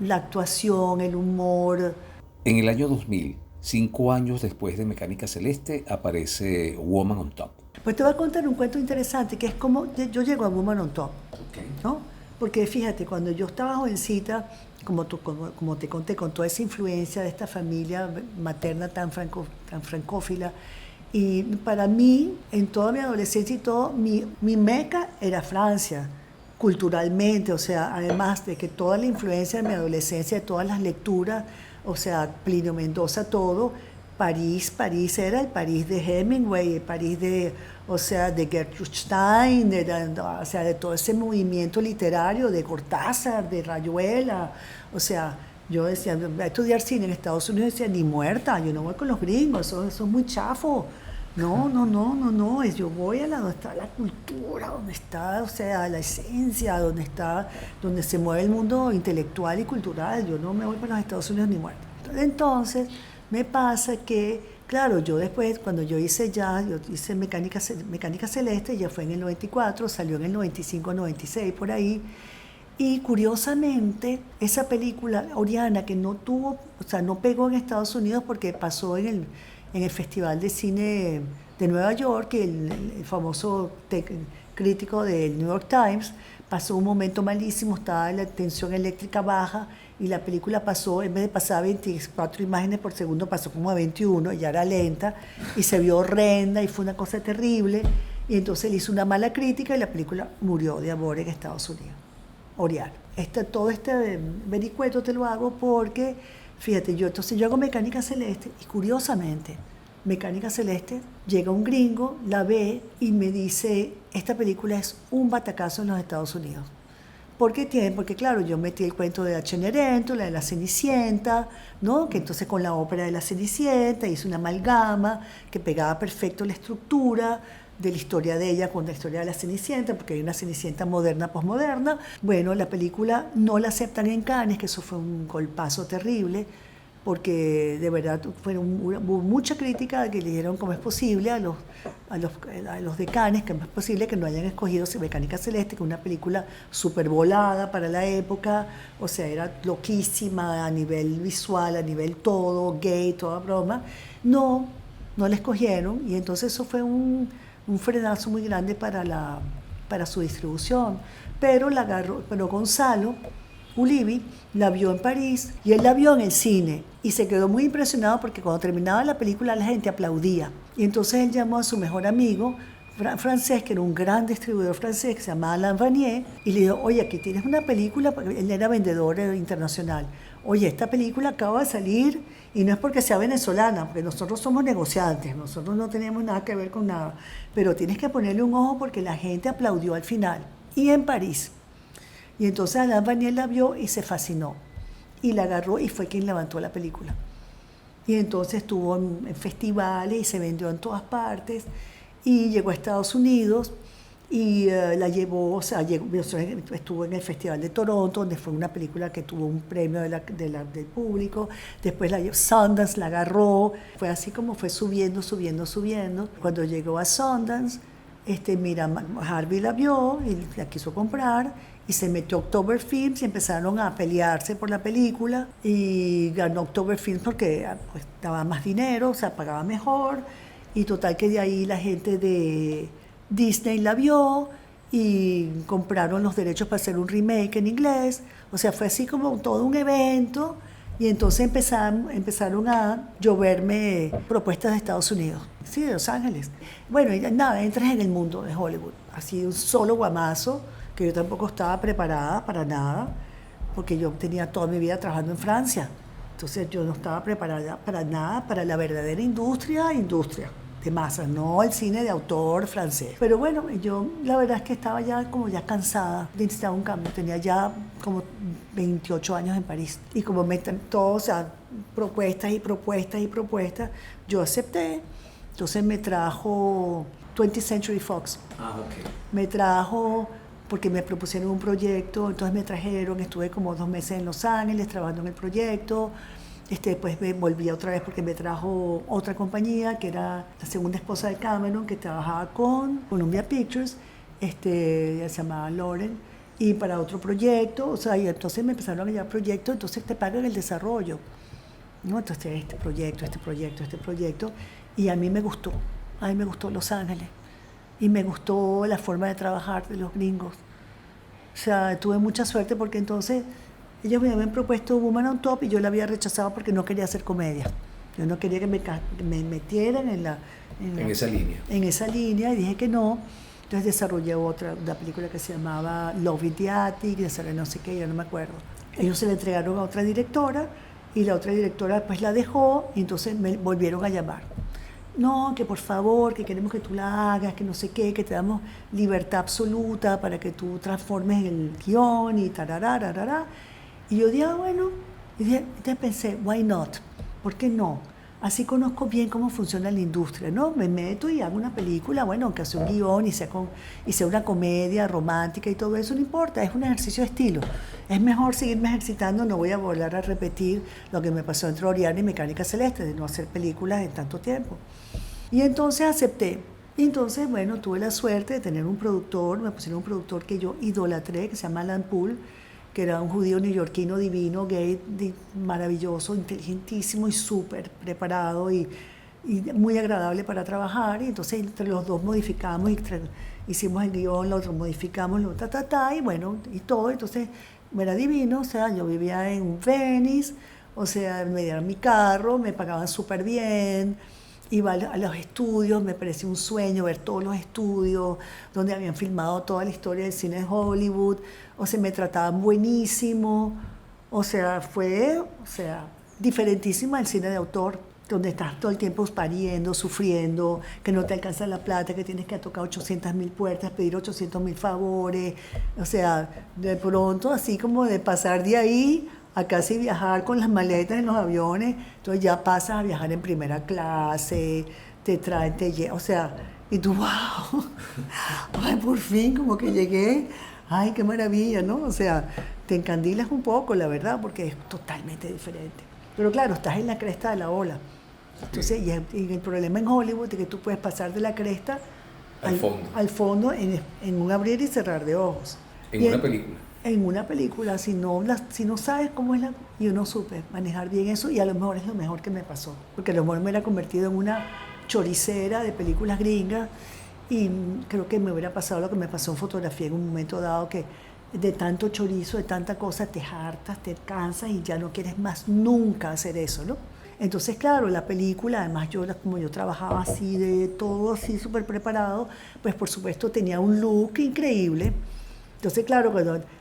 Speaker 3: la actuación, el humor.
Speaker 4: En el año 2000, 5 años después de Mecánica Celeste, aparece Woman on Top.
Speaker 3: Pues te voy a contar un cuento interesante, que es como yo llego a Woman on Top, ¿no? Porque fíjate, cuando yo estaba jovencita, como te conté, con toda esa influencia de esta familia materna tan francófila, y para mí, en toda mi adolescencia y todo, mi meca era Francia, culturalmente, o sea, además de que toda la influencia de mi adolescencia, de todas las lecturas, o sea, Plinio Mendoza, todo, París era el París de Hemingway, el París de Gertrude Stein, o sea, de todo ese movimiento literario, de Cortázar, de Rayuela. O sea, yo decía, voy a estudiar cine en Estados Unidos, decía, ni muerta, yo no voy con los gringos, eso es muy chafo. No, yo voy a donde está la cultura, donde está, o sea, la esencia, donde se mueve el mundo intelectual y cultural. Yo no me voy para los Estados Unidos ni muerta. Entonces, me pasa que, claro, yo después, cuando yo hice Mecánica Celeste, ya fue en el 94, salió en el 95, 96, por ahí. Y curiosamente, esa película, Oriana, que no pegó en Estados Unidos porque pasó en el Festival de Cine de Nueva York, que el famoso crítico del New York Times pasó un momento malísimo, estaba la tensión eléctrica baja, y la película pasó, en vez de pasar a 24 imágenes por segundo, pasó como a 21, y ya era lenta, y se vio horrenda, y fue una cosa terrible, y entonces le hizo una mala crítica, y la película murió de amor en Estados Unidos. Oriana. todo este vericueto te lo hago porque, fíjate, yo hago Mecánica Celeste y curiosamente, Mecánica Celeste, llega un gringo, la ve y me dice, esta película es un batacazo en los Estados Unidos. ¿Por qué tiene? Porque claro, yo metí el cuento de Cenerentola, la de la Cenicienta, ¿no? Que entonces con la ópera de la Cenicienta hice una amalgama que pegaba perfecto la estructura de la historia de ella con la historia de la Cenicienta, porque hay una Cenicienta moderna, posmoderna. Bueno, la película no la aceptan en Cannes, que eso fue un golpazo terrible, porque de verdad hubo mucha crítica que le dieron cómo es posible a los de Cannes, que no es posible que no hayan escogido Mecánica Celeste, que es una película súper volada para la época, o sea, era loquísima a nivel visual, a nivel todo, gay, toda broma. No la escogieron y entonces eso fue un frenazo muy grande para su distribución. Pero Gonzalo Ulivi la vio en París y él la vio en el cine y se quedó muy impresionado porque cuando terminaba la película la gente aplaudía. Y entonces él llamó a su mejor amigo francés, que era un gran distribuidor francés, que se llamaba Alain Vanier, y le dijo, oye, aquí tienes una película, porque él era vendedor internacional. Oye, esta película acaba de salir y no es porque sea venezolana, porque nosotros somos negociantes, nosotros no tenemos nada que ver con nada, pero tienes que ponerle un ojo porque la gente aplaudió al final. Y en París. Y entonces Alain Vanier la vio y se fascinó. Y la agarró y fue quien levantó la película. Y entonces estuvo en festivales y se vendió en todas partes. Y llegó a Estados Unidos y la llevó, o sea, estuvo en el Festival de Toronto, donde fue una película que tuvo un premio del público. Después Sundance la agarró. Fue así como fue subiendo. Cuando llegó a Sundance, Harvey la vio y la quiso comprar. Y se metió a October Films y empezaron a pelearse por la película. Y ganó October Films porque pues, daba más dinero, o sea, pagaba mejor. Y total que de ahí la gente de Disney la vio y compraron los derechos para hacer un remake en inglés. O sea, fue así como todo un evento. Y entonces empezaron a lloverme propuestas de Estados Unidos, sí, de Los Ángeles. Bueno, y nada, entras en el mundo de Hollywood. Así un solo guamazo, que yo tampoco estaba preparada para nada, porque yo tenía toda mi vida trabajando en Francia. Entonces yo no estaba preparada para nada para la verdadera industria de masas, no el cine de autor francés. Pero bueno, yo la verdad es que estaba ya cansada, necesitaba un cambio. Tenía ya como 28 años en París. Y como o sea, propuestas, yo acepté. Entonces me trajo 20th Century Fox. Me trajo porque me propusieron un proyecto, entonces me trajeron, estuve como 2 meses en Los Ángeles trabajando en el proyecto. Después me volví otra vez porque me trajo otra compañía que era la segunda esposa de Cameron, que trabajaba con Columbia Pictures, ella se llamaba Lauren, y para otro proyecto, o sea, y entonces me empezaron a llevar proyectos, entonces te pagan el desarrollo, ¿no? Entonces este proyecto, y a mí me gustó Los Ángeles, y me gustó la forma de trabajar de los gringos. O sea, tuve mucha suerte porque entonces ellos me habían propuesto Woman on Top y yo la había rechazado porque no quería hacer comedia. Yo no quería que me metieran en esa línea y dije que no. Entonces desarrollé una película que se llamaba Love in the Attic, no sé qué, ya no me acuerdo. Ellos se la entregaron a otra directora y la otra directora después la dejó y entonces me volvieron a llamar. No, que por favor, que queremos que tú la hagas, que no sé qué, que te damos libertad absoluta para que tú transformes el guión y tarará. Y yo dije, bueno, entonces pensé, why not? ¿Por qué no? Así conozco bien cómo funciona la industria, ¿no? Me meto y hago una película, bueno, aunque sea un guión y sea una comedia romántica y todo eso, no importa, es un ejercicio de estilo. Es mejor seguirme ejercitando, no voy a volver a repetir lo que me pasó entre Oriana y Mecánica Celeste, de no hacer películas en tanto tiempo. Y entonces acepté. Y entonces, bueno, tuve la suerte de tener un productor, me pusieron un productor que yo idolatré, que se llama Alan Poole, que era un judío neoyorquino divino, gay, maravilloso, inteligentísimo y súper preparado y muy agradable para trabajar. Y entonces entre los dos modificamos, hicimos el guión, lo otro modificamos, y bueno, y todo. Entonces era divino, o sea, yo vivía en Venice, o sea, me dieron mi carro, me pagaban súper bien, iba a los estudios, me pareció un sueño ver todos los estudios donde habían filmado toda la historia del cine de Hollywood, o sea, me trataban buenísimo, o sea, diferentísima el cine de autor, donde estás todo el tiempo pariendo, sufriendo, que no te alcanza la plata, que tienes que tocar 800.000 puertas, pedir 800.000 favores, o sea, de pronto así como de pasar de ahí a casi viajar con las maletas en los aviones, entonces ya pasas a viajar en primera clase, te traen, o sea, y tú, wow, ay, por fin como que llegué, ay, qué maravilla, ¿no? O sea, te encandilas un poco, la verdad, porque es totalmente diferente. Pero claro, estás en la cresta de la ola. Entonces, y el problema en Hollywood es que tú puedes pasar de la cresta al fondo en un abrir y cerrar de ojos.
Speaker 4: En una película.
Speaker 3: En una película, si no sabes cómo es yo no supe manejar bien eso, y a lo mejor es lo mejor que me pasó, porque a lo mejor me hubiera convertido en una choricera de películas gringas, y creo que me hubiera pasado lo que me pasó en fotografía en un momento dado, que de tanto chorizo, de tanta cosa, te hartas, te cansas y ya no quieres más nunca hacer eso, ¿no? Entonces, claro, la película, además como yo trabajaba así, de todo así súper preparado, pues por supuesto tenía un look increíble. Entonces, claro,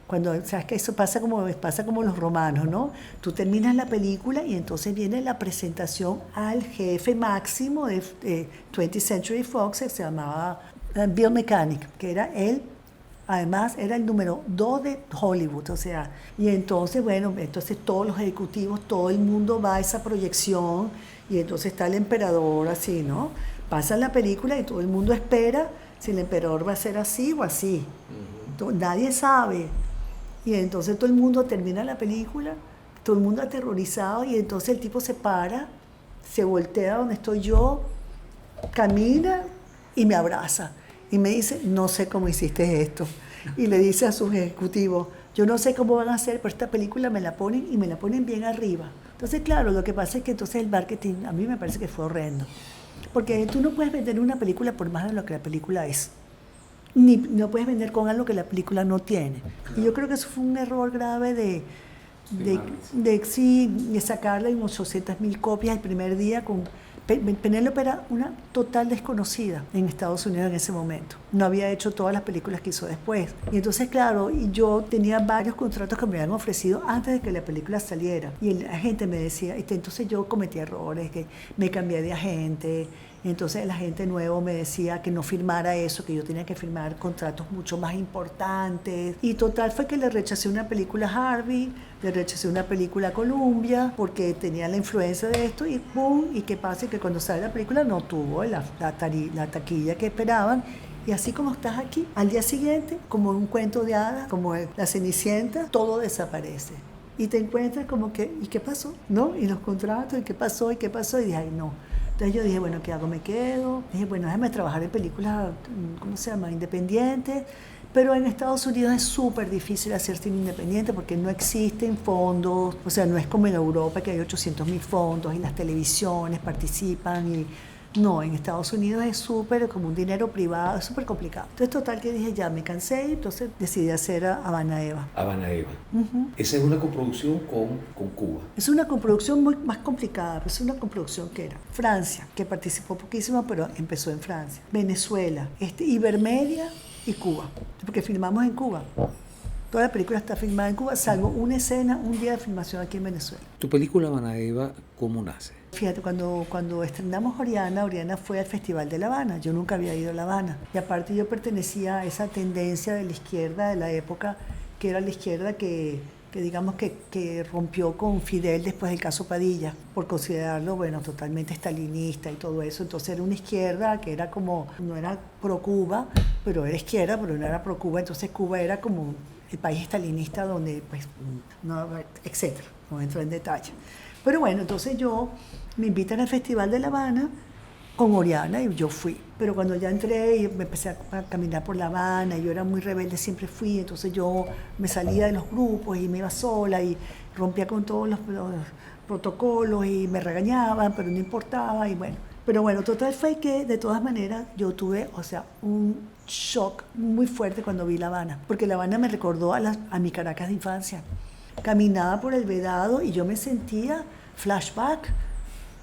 Speaker 3: cuando sabes que eso pasa como los romanos, ¿no? Tú terminas la película y entonces viene la presentación al jefe máximo de 20th Century Fox, que se llamaba Bill Mechanic, que era él. Además, era el número 2 de Hollywood, o sea, y entonces, bueno, entonces todos los ejecutivos, todo el mundo va a esa proyección, y entonces está el emperador así, ¿no? Pasa la película y todo el mundo espera si el emperador va a ser así o así. Nadie sabe. Y entonces todo el mundo termina la película, todo el mundo aterrorizado, y entonces el tipo se para, se voltea donde estoy yo, camina y me abraza. Y me dice, no sé cómo hiciste esto. Y le dice a sus ejecutivos, yo no sé cómo van a hacer, pero esta película me la ponen y me la ponen bien arriba. Entonces, claro, lo que pasa es que entonces el marketing a mí me parece que fue horrendo. Porque tú no puedes vender una película por más de lo que la película es. Ni no puedes vender con algo que la película no tiene. Y yo creo que eso fue un error grave de sacarle unos 800.000 copias el primer día con... Penélope era una total desconocida en Estados Unidos en ese momento. No había hecho todas las películas que hizo después. Y entonces, claro, y yo tenía varios contratos que me habían ofrecido antes de que la película saliera. Y la gente me decía, entonces yo cometí errores, que me cambié de agente. Entonces el agente nuevo me decía que no firmara eso, que yo tenía que firmar contratos mucho más importantes. Y total fue que le rechacé una película a Harvey, le rechacé una película a Columbia, porque tenía la influencia de esto, y ¡pum! Y qué pasa, que cuando sale la película no tuvo la taquilla que esperaban. Y así como estás aquí, al día siguiente, como un cuento de hadas, como la Cenicienta, todo desaparece. Y te encuentras como que, ¿y qué pasó? ¿No? Y los contratos, ¿y qué pasó? ¿Y qué pasó? Y dije, ay, no. Entonces yo dije, bueno, ¿qué hago? Me quedo. Dije, bueno, déjame trabajar en películas, ¿cómo se llama? Independientes. Pero en Estados Unidos es súper difícil hacer cine independiente porque no existen fondos. O sea, no es como en Europa que hay 800.000 fondos y las televisiones participan. Y no, en Estados Unidos es súper como un dinero privado, es súper complicado. Entonces, total que dije, ya me cansé, y entonces decidí hacer Habana Eva.
Speaker 4: Habana Eva. Esa es una coproducción con Cuba.
Speaker 3: Es una coproducción muy más complicada, pero es una coproducción que era Francia, que participó poquísimo, pero empezó en Francia. Venezuela, Ibermedia y Cuba, porque filmamos en Cuba. Toda la película está filmada en Cuba, salvo una escena, un día de filmación aquí en Venezuela.
Speaker 4: ¿Tu película Habana Eva cómo nace?
Speaker 3: Fíjate, cuando estrenamos Oriana fue al Festival de La Habana. Yo nunca había ido a La Habana. Y aparte yo pertenecía a esa tendencia de la izquierda de la época, que era la izquierda que digamos que rompió con Fidel después del caso Padilla, por considerarlo, bueno, totalmente estalinista y todo eso. Entonces era una izquierda que era como, no era pro Cuba, pero era izquierda, pero no era pro Cuba. Entonces Cuba era como el país estalinista donde, pues, no, etcétera. No entro en detalle. Pero bueno, entonces me invitan al Festival de La Habana con Oriana y yo fui. Pero cuando ya entré y me empecé a caminar por La Habana, yo era muy rebelde, siempre fui, entonces yo me salía de los grupos y me iba sola y rompía con todos los protocolos y me regañaban, pero no importaba y bueno. Pero bueno, total fue que de todas maneras yo tuve, o sea, un shock muy fuerte cuando vi La Habana, porque La Habana me recordó a mi Caracas de infancia. Caminaba por el Vedado y yo me sentía flashback.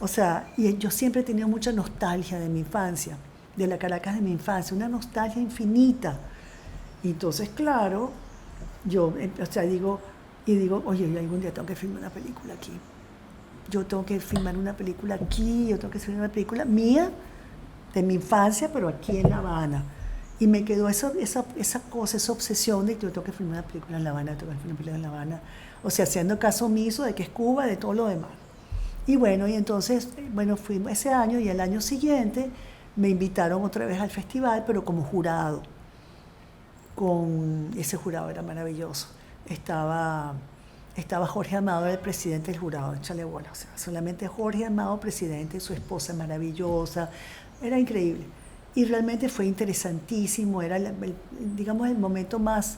Speaker 3: O sea, y yo siempre he tenido mucha nostalgia de mi infancia, de la Caracas de mi infancia, una nostalgia infinita. Y entonces, claro, yo, o sea, digo, oye, yo algún día tengo que filmar una película aquí. Yo tengo que filmar una película aquí, yo tengo que filmar una película mía, de mi infancia, pero aquí en La Habana. Y me quedó esa cosa, esa obsesión de que yo tengo que filmar una película en La Habana, tengo que filmar una película en La Habana. O sea, haciendo caso omiso de que es Cuba, de todo lo demás. Y bueno, y entonces, bueno, fuimos ese año y el año siguiente me invitaron otra vez al festival, pero como jurado. Ese jurado era maravilloso. Estaba Jorge Amado, el presidente del jurado, échale bola. O sea, solamente Jorge Amado, presidente, su esposa maravillosa. Era increíble. Y realmente fue interesantísimo. Era, digamos, el momento más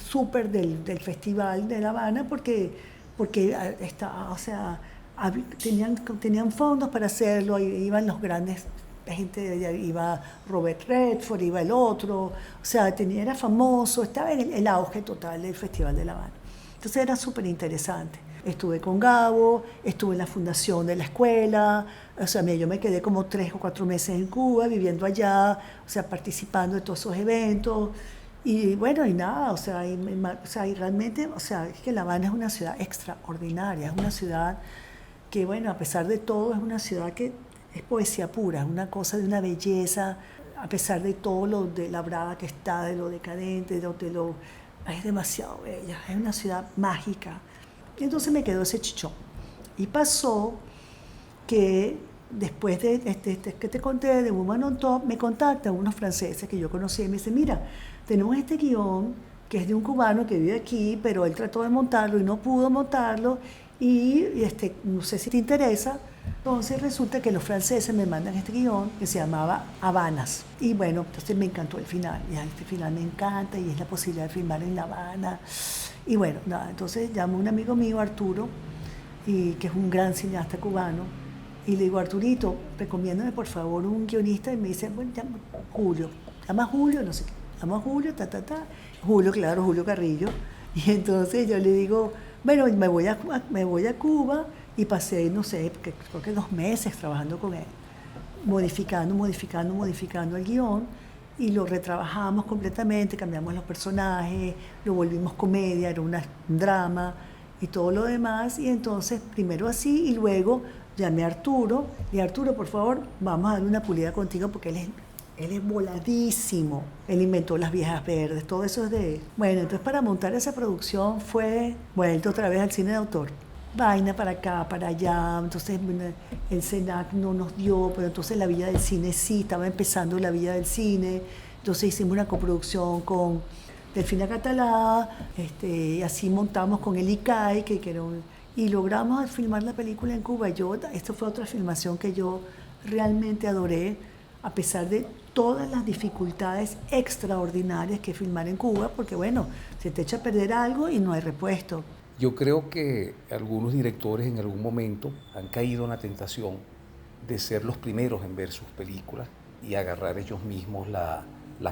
Speaker 3: súper del Festival de La Habana porque o sea, tenían fondos para hacerlo, iban los grandes, la gente, iba Robert Redford, iba el otro, o sea, era famoso, estaba en el auge total del Festival de La Habana. Entonces era súper interesante. Estuve con Gabo, estuve en la fundación de la escuela, o sea, yo me quedé como 3 o 4 meses en Cuba, viviendo allá, o sea, participando de todos esos eventos. Y bueno, y nada, o sea, y realmente, o sea, es que La Habana es una ciudad extraordinaria, es una ciudad que, bueno, a pesar de todo, es una ciudad que es poesía pura, es una cosa de una belleza, a pesar de todo lo de la brava que está, de lo decadente, es demasiado bella, es una ciudad mágica. Y entonces me quedó ese chichón. Y pasó que después de que te conté de Woman on Top, me contactan unos franceses que yo conocí y me dicen, mira, tenemos este guión que es de un cubano que vive aquí, pero él trató de montarlo y no pudo montarlo y no sé si te interesa. Entonces resulta que los franceses me mandan este guión que se llamaba Habanas. Y bueno, entonces me encantó el final. Y este final me encanta y es la posibilidad de filmar en La Habana. Y bueno, nada, entonces llamo a un amigo mío, Arturo, que es un gran cineasta cubano, y le digo, Arturito, recomiéndame por favor un guionista. Y me dice, bueno, llama Julio, no sé qué, llama a Julio, Julio, claro, Julio Carrillo. Y entonces yo le digo, bueno, me voy a Cuba, y pasé, no sé, creo que 2 meses trabajando con él, modificando el guión, y lo retrabajamos completamente, cambiamos los personajes, lo volvimos comedia, era un drama y todo lo demás. Y entonces, primero así, y luego llamé a Arturo, y Arturo, por favor, vamos a darle una pulida contigo porque él es voladísimo. Él inventó Las Viejas Verdes, todo eso es de él. Bueno, entonces para montar esa producción fue vuelto otra vez al cine de autor. Vaina para acá, para allá, entonces el SENAC no nos dio, pero entonces la Villa del Cine sí, estaba empezando la Villa del Cine, entonces hicimos una coproducción con Delfina Catalá, y así montamos con el ICAI, y logramos filmar la película en Cuba. Esto fue otra filmación que yo realmente adoré, a pesar de todas las dificultades extraordinarias que filmar en Cuba, porque bueno, se te echa a perder algo y no hay repuesto.
Speaker 4: Yo creo que algunos directores en algún momento han caído en la tentación de ser los primeros en ver sus películas y agarrar ellos mismos la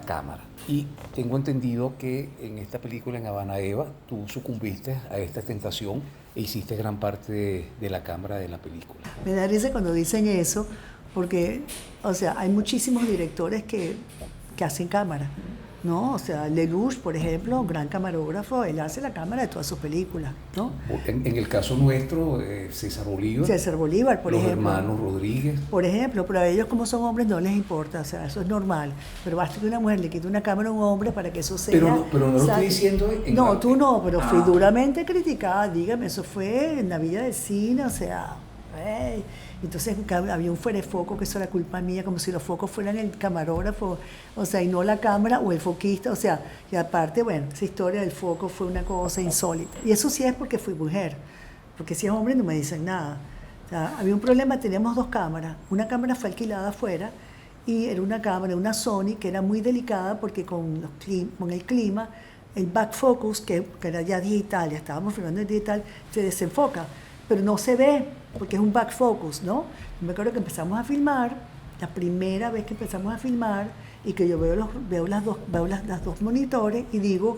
Speaker 4: cámara. Y tengo entendido que en esta película, en Habana Eva, tú sucumbiste a esta tentación e hiciste gran parte de la cámara de la película.
Speaker 3: Me da risa cuando dicen eso, porque, o sea, hay muchísimos directores que hacen cámara, ¿no? O sea, Lelouch, por ejemplo, un gran camarógrafo, él hace la cámara de todas sus películas, ¿no?
Speaker 4: En el caso nuestro, César Bolívar, por ejemplo. Los hermanos Rodríguez.
Speaker 3: Por ejemplo, pero a ellos como son hombres no les importa, o sea, eso es normal. Pero basta que una mujer le quite una cámara a un hombre para que eso sea...
Speaker 4: Pero no lo estoy diciendo...
Speaker 3: No, tú no, pero fui duramente criticada, dígame, eso fue en la Villa del Cine, o sea... Entonces había un fuera de foco, que eso era culpa mía, como si los focos fueran el camarógrafo, o sea, y no la cámara o el foquista, o sea, y aparte, bueno, esa historia del foco fue una cosa insólita. Y eso sí es porque fui mujer, porque si es hombre no me dicen nada. O sea, había un problema, teníamos 2 cámaras, una cámara fue alquilada afuera, y era una cámara, una Sony, que era muy delicada porque con el clima, el back focus, que era ya digital, ya estábamos filmando en digital, se desenfoca, pero no se ve, porque es un back focus, ¿no? Yo me acuerdo que empezamos a filmar, la primera vez que empezamos a filmar, y que yo veo las dos monitores y digo,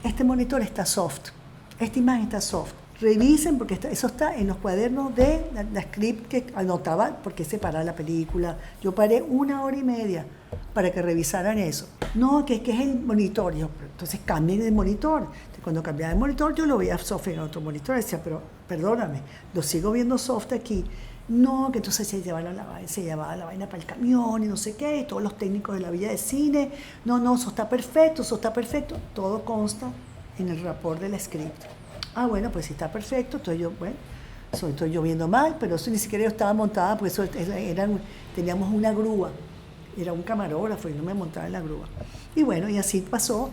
Speaker 3: este monitor está soft, esta imagen está soft. revisen, porque eso está en los cuadernos de la script que anotaba, porque separaba la película. Yo paré 1 hora y media para que revisaran eso. No, que es el monitor. Yo, entonces cambien de monitor. Entonces, cuando cambiaba de monitor, yo lo veía soft en otro monitor. Decía, pero perdóname, lo sigo viendo soft aquí. No, que entonces se llevaba la vaina para el camión y no sé qué, y todos los técnicos de la villa de cine. No, eso está perfecto, eso está perfecto. Todo consta en el rapport del script. Ah, bueno, pues si está perfecto, entonces yo, bueno, estoy yo viendo mal, pero eso ni siquiera yo estaba montada, porque eso teníamos una grúa, era un camarógrafo y no me montaba en la grúa. Y bueno, y así pasó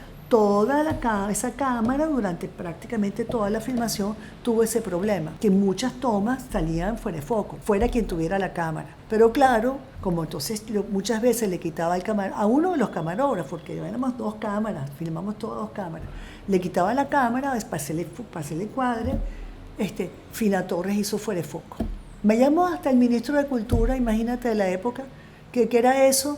Speaker 3: esa cámara durante prácticamente toda la filmación tuvo ese problema, que muchas tomas salían fuera de foco, fuera quien tuviera la cámara. Pero claro, como entonces yo muchas veces le quitaba a uno de los camarógrafos, porque éramos 2 cámaras, filmamos todas 2 cámaras, le quitaba la cámara, para hacerle cuadre, Fina Torres hizo fuera de foco. Me llamó hasta el ministro de Cultura, imagínate de la época, que era eso.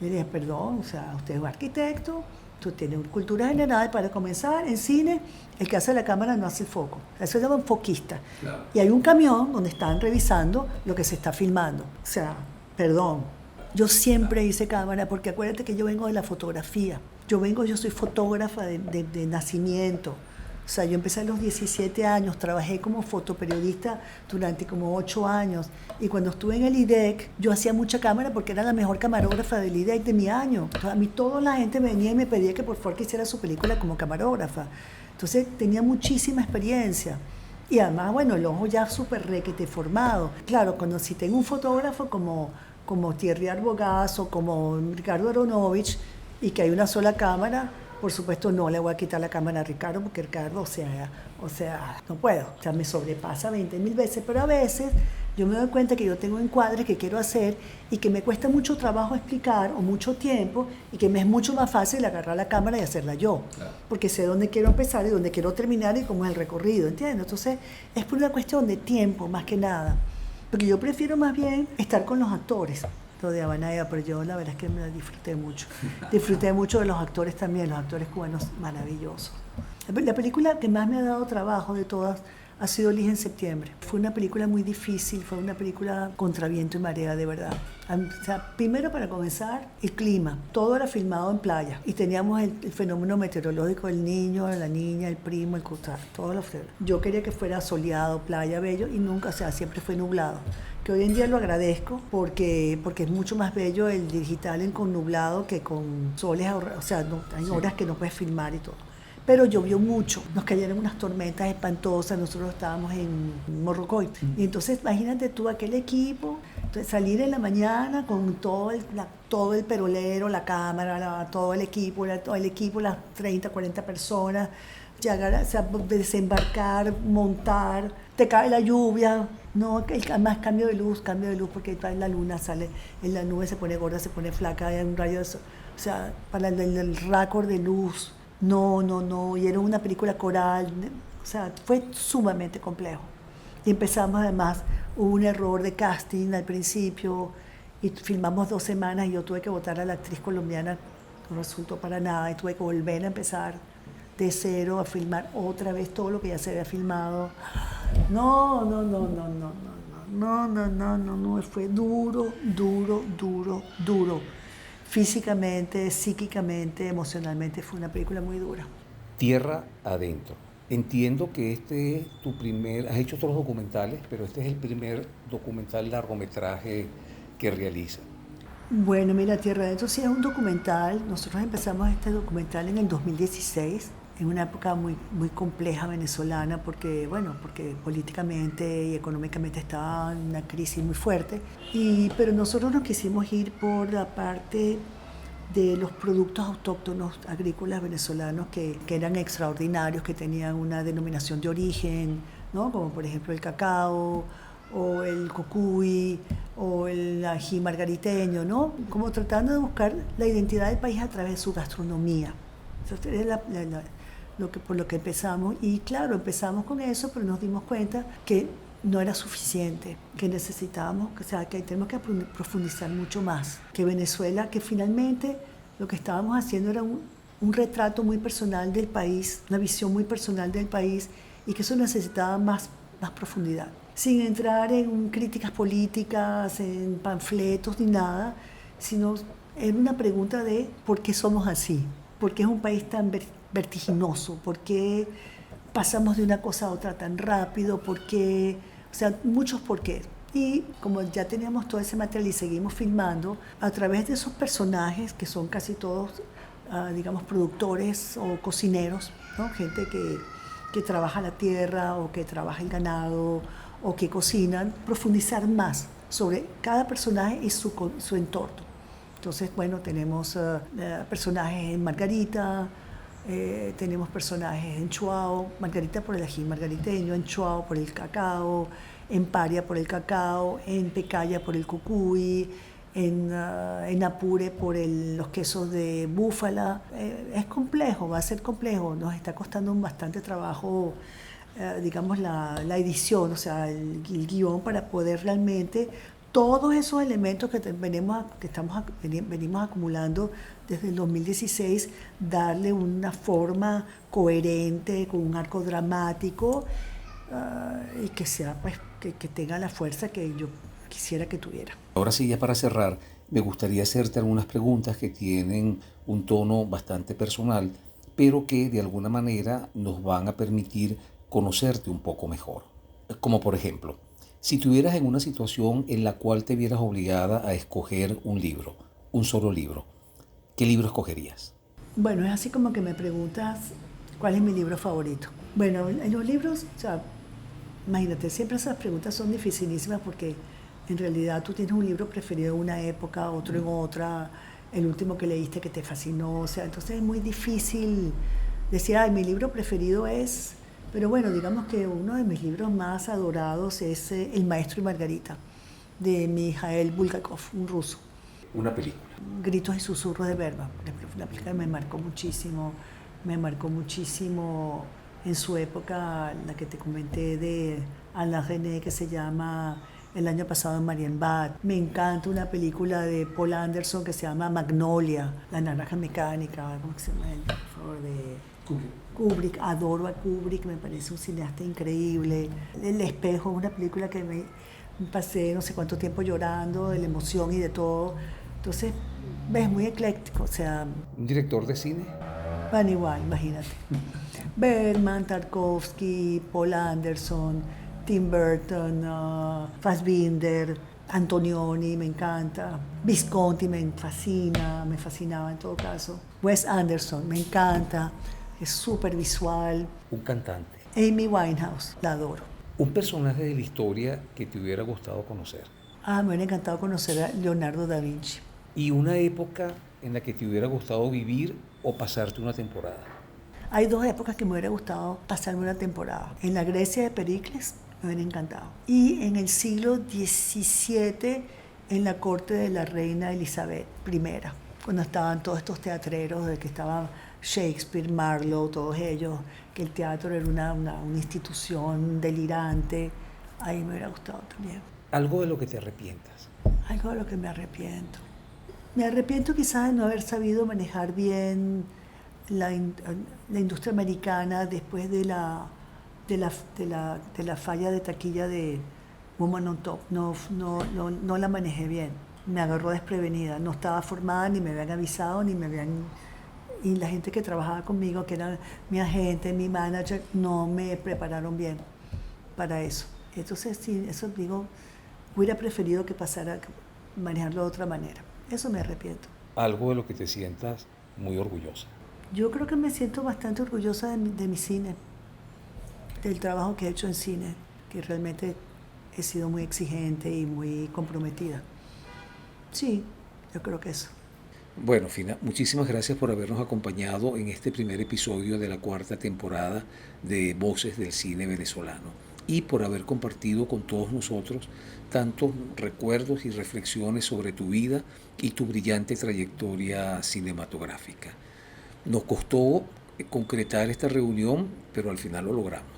Speaker 3: Y le dije, perdón, o sea, usted es un arquitecto, tú tienes cultura general, para comenzar, en cine, el que hace la cámara no hace el foco. Eso se llama un foquista. Claro. Y hay un camión donde están revisando lo que se está filmando. O sea, perdón, yo siempre hice cámara, porque acuérdate que yo vengo de la fotografía. Yo soy fotógrafa de nacimiento. O sea, yo empecé a los 17 años, trabajé como fotoperiodista durante como 8 años. Y cuando estuve en el IDEC, yo hacía mucha cámara porque era la mejor camarógrafa del IDEC de mi año. Entonces, a mí toda la gente me venía y me pedía que por favor que hiciera su película como camarógrafa. Entonces tenía muchísima experiencia. Y además, bueno, el ojo ya súper requete formado. Claro, cuando si tengo un fotógrafo como Thierry Arbogast o como Ricardo Aronovich y que hay una sola cámara, por supuesto no le voy a quitar la cámara a Ricardo, porque Ricardo, o sea, no puedo, o sea, me sobrepasa 20.000 veces, pero a veces yo me doy cuenta que yo tengo encuadres que quiero hacer y que me cuesta mucho trabajo explicar o mucho tiempo y que me es mucho más fácil agarrar la cámara y hacerla yo, claro, porque sé dónde quiero empezar y dónde quiero terminar y cómo es el recorrido, ¿entiendes? Entonces es por una cuestión de tiempo más que nada, porque yo prefiero más bien estar con los actores. Lo de Habana Eva, pero yo la verdad es que me la disfruté mucho. Disfruté mucho de los actores también, los actores cubanos maravillosos. La película que más me ha dado trabajo de todas ha sido Liz en septiembre. Fue una película muy difícil, fue una película contra viento y marea, de verdad. O sea, primero, para comenzar, el clima. Todo era filmado en playa y teníamos el fenómeno meteorológico del niño, la niña, el primo, el costal, todo lo feo. Yo quería que fuera soleado, playa, bello, y nunca, o sea, siempre fue nublado. Que hoy en día lo agradezco porque es mucho más bello el digital con nublado que con soles, o sea, hay horas que no puedes filmar y todo. Pero llovió mucho, nos cayeron unas tormentas espantosas, nosotros estábamos en Morrocoy. Y entonces imagínate tú aquel equipo, entonces, salir en la mañana con todo el perolero, la cámara, todo el equipo, las 30, 40 personas, llegar a desembarcar, montar, te cae la lluvia, no, además cambio de luz, porque la luna sale, en la nube se pone gorda, se pone flaca, hay un rayo de sol, o sea, para el récord de luz, no, y era una película coral, o sea, fue sumamente complejo. Y empezamos además, hubo un error de casting al principio, y filmamos 2 semanas y yo tuve que votar a la actriz colombiana, no resultó para nada, y tuve que volver a empezar de cero a filmar otra vez todo lo que ya se había filmado. No, fue duro. Físicamente, psíquicamente, emocionalmente, fue una película muy dura.
Speaker 4: Tierra adentro. Entiendo que este es tu primer, has hecho otros documentales, pero este es el primer documental largometraje que realiza.
Speaker 3: Bueno, mira, Tierra adentro sí es un documental. Nosotros empezamos este documental en el 2016. En una época muy compleja venezolana porque políticamente y económicamente estaba en una crisis muy fuerte. Pero nosotros nos quisimos ir por la parte de los productos autóctonos agrícolas venezolanos que eran extraordinarios, que tenían una denominación de origen, ¿no? Como por ejemplo el cacao o el cocuy o el ají margariteño, ¿no? Como tratando de buscar la identidad del país a través de su gastronomía. Entonces, es por lo que empezamos, y claro, empezamos con eso, pero nos dimos cuenta que no era suficiente, que necesitábamos, que tenemos que profundizar mucho más, que Venezuela, que finalmente lo que estábamos haciendo era un retrato muy personal del país, una visión muy personal del país, y que eso necesitaba más profundidad. Sin entrar en críticas políticas, en panfletos ni nada, sino en una pregunta de por qué somos así, por qué es un país tan vertiginoso, por qué pasamos de una cosa a otra tan rápido, por qué, o sea, muchos por qué. Y como ya teníamos todo ese material y seguimos filmando, a través de esos personajes, que son casi todos, digamos, productores o cocineros, ¿no? Gente que trabaja la tierra o que trabaja el ganado o que cocinan, profundizar más sobre cada personaje y su entorno. Entonces, bueno, tenemos personajes en Margarita, tenemos personajes en Chuao, Margarita por el ají margariteño, en Chuao por el cacao, en Paria por el cacao, en Pecaya por el cucuy, en Apure por los quesos de búfala. Es complejo, va a ser complejo, nos está costando un bastante trabajo, digamos, la edición, o sea, el guión para poder realmente todos esos elementos que venimos acumulando desde el 2016, darle una forma coherente, con un arco dramático, y que sea, pues, que tenga la fuerza que yo quisiera que tuviera.
Speaker 4: Ahora sí, ya para cerrar, me gustaría hacerte algunas preguntas que tienen un tono bastante personal, pero que de alguna manera nos van a permitir conocerte un poco mejor. Como por ejemplo, si estuvieras en una situación en la cual te vieras obligada a escoger un libro, un solo libro, ¿qué libro escogerías?
Speaker 3: Bueno, es así como que me preguntas cuál es mi libro favorito. Bueno, en los libros, o sea, imagínate, siempre esas preguntas son dificilísimas porque en realidad tú tienes un libro preferido en una época, otro en otra, el último que leíste que te fascinó, o sea, entonces es muy difícil decir, ay, mi libro preferido es... Pero bueno, digamos que uno de mis libros más adorados es El Maestro y Margarita, de Mikhail Bulgakov, un ruso.
Speaker 4: Una película.
Speaker 3: Gritos y susurros de Bergman. La película me marcó muchísimo en su época, la que te comenté de Alain René, que se llama El año pasado en Marienbad. Me encanta una película de Paul Anderson que se llama Magnolia, La naranja mecánica, ¿cómo se llama? Por favor, de Kubrick. Adoro a Kubrick, me parece un cineasta increíble. El espejo, una película que me pasé no sé cuánto tiempo llorando de la emoción y de todo. Entonces, ves, muy ecléctico, o sea...
Speaker 4: ¿Un director de cine?
Speaker 3: Van igual, imagínate. Bergman, Tarkovsky, Paul Anderson, Tim Burton, Fassbinder, Antonioni, me encanta. Visconti me fascinaba en todo caso. Wes Anderson, me encanta, es súper visual.
Speaker 4: Un cantante.
Speaker 3: Amy Winehouse, la adoro.
Speaker 4: Un personaje de la historia que te hubiera gustado conocer.
Speaker 3: Me hubiera encantado conocer a Leonardo da Vinci.
Speaker 4: Y una época en la que te hubiera gustado vivir o pasarte una temporada.
Speaker 3: Hay dos épocas que me hubiera gustado pasarme una temporada. En la Grecia de Pericles me hubiera encantado. Y en el siglo XVII, en la corte de la reina Elizabeth I, cuando estaban todos estos teatreros, de que estaban Shakespeare, Marlowe, todos ellos, que el teatro era una institución delirante. Ahí me hubiera gustado también.
Speaker 4: ¿Algo de lo que te arrepientas?
Speaker 3: Algo de lo que me arrepiento. Me arrepiento quizás de no haber sabido manejar bien la industria americana después de la falla de taquilla de Woman on Top. No la manejé bien. Me agarró desprevenida. No estaba formada, ni me habían avisado, y la gente que trabajaba conmigo, que era mi agente, mi manager, no me prepararon bien para eso. Entonces, sí, eso digo, hubiera preferido que pasara, manejarlo de otra manera. Eso me arrepiento.
Speaker 4: Algo de lo que te sientas muy orgullosa.
Speaker 3: Yo creo que me siento bastante orgullosa de mi cine, del trabajo que he hecho en cine, que realmente he sido muy exigente y muy comprometida. Sí, yo creo que eso.
Speaker 4: Bueno, Fina, muchísimas gracias por habernos acompañado en este primer episodio de la 4ª temporada de Voces del Cine Venezolano y por haber compartido con todos nosotros tantos recuerdos y reflexiones sobre tu vida y tu brillante trayectoria cinematográfica. Nos costó concretar esta reunión, pero al final lo logramos.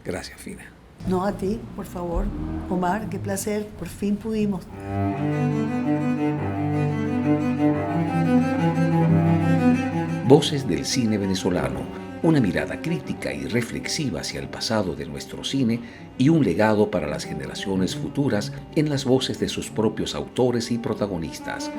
Speaker 4: Gracias, Fina.
Speaker 3: No, a ti, por favor. Omar, qué placer, por fin pudimos.
Speaker 4: Voces del Cine Venezolano, una mirada crítica y reflexiva hacia el pasado de nuestro cine y un legado para las generaciones futuras en las voces de sus propios autores y protagonistas.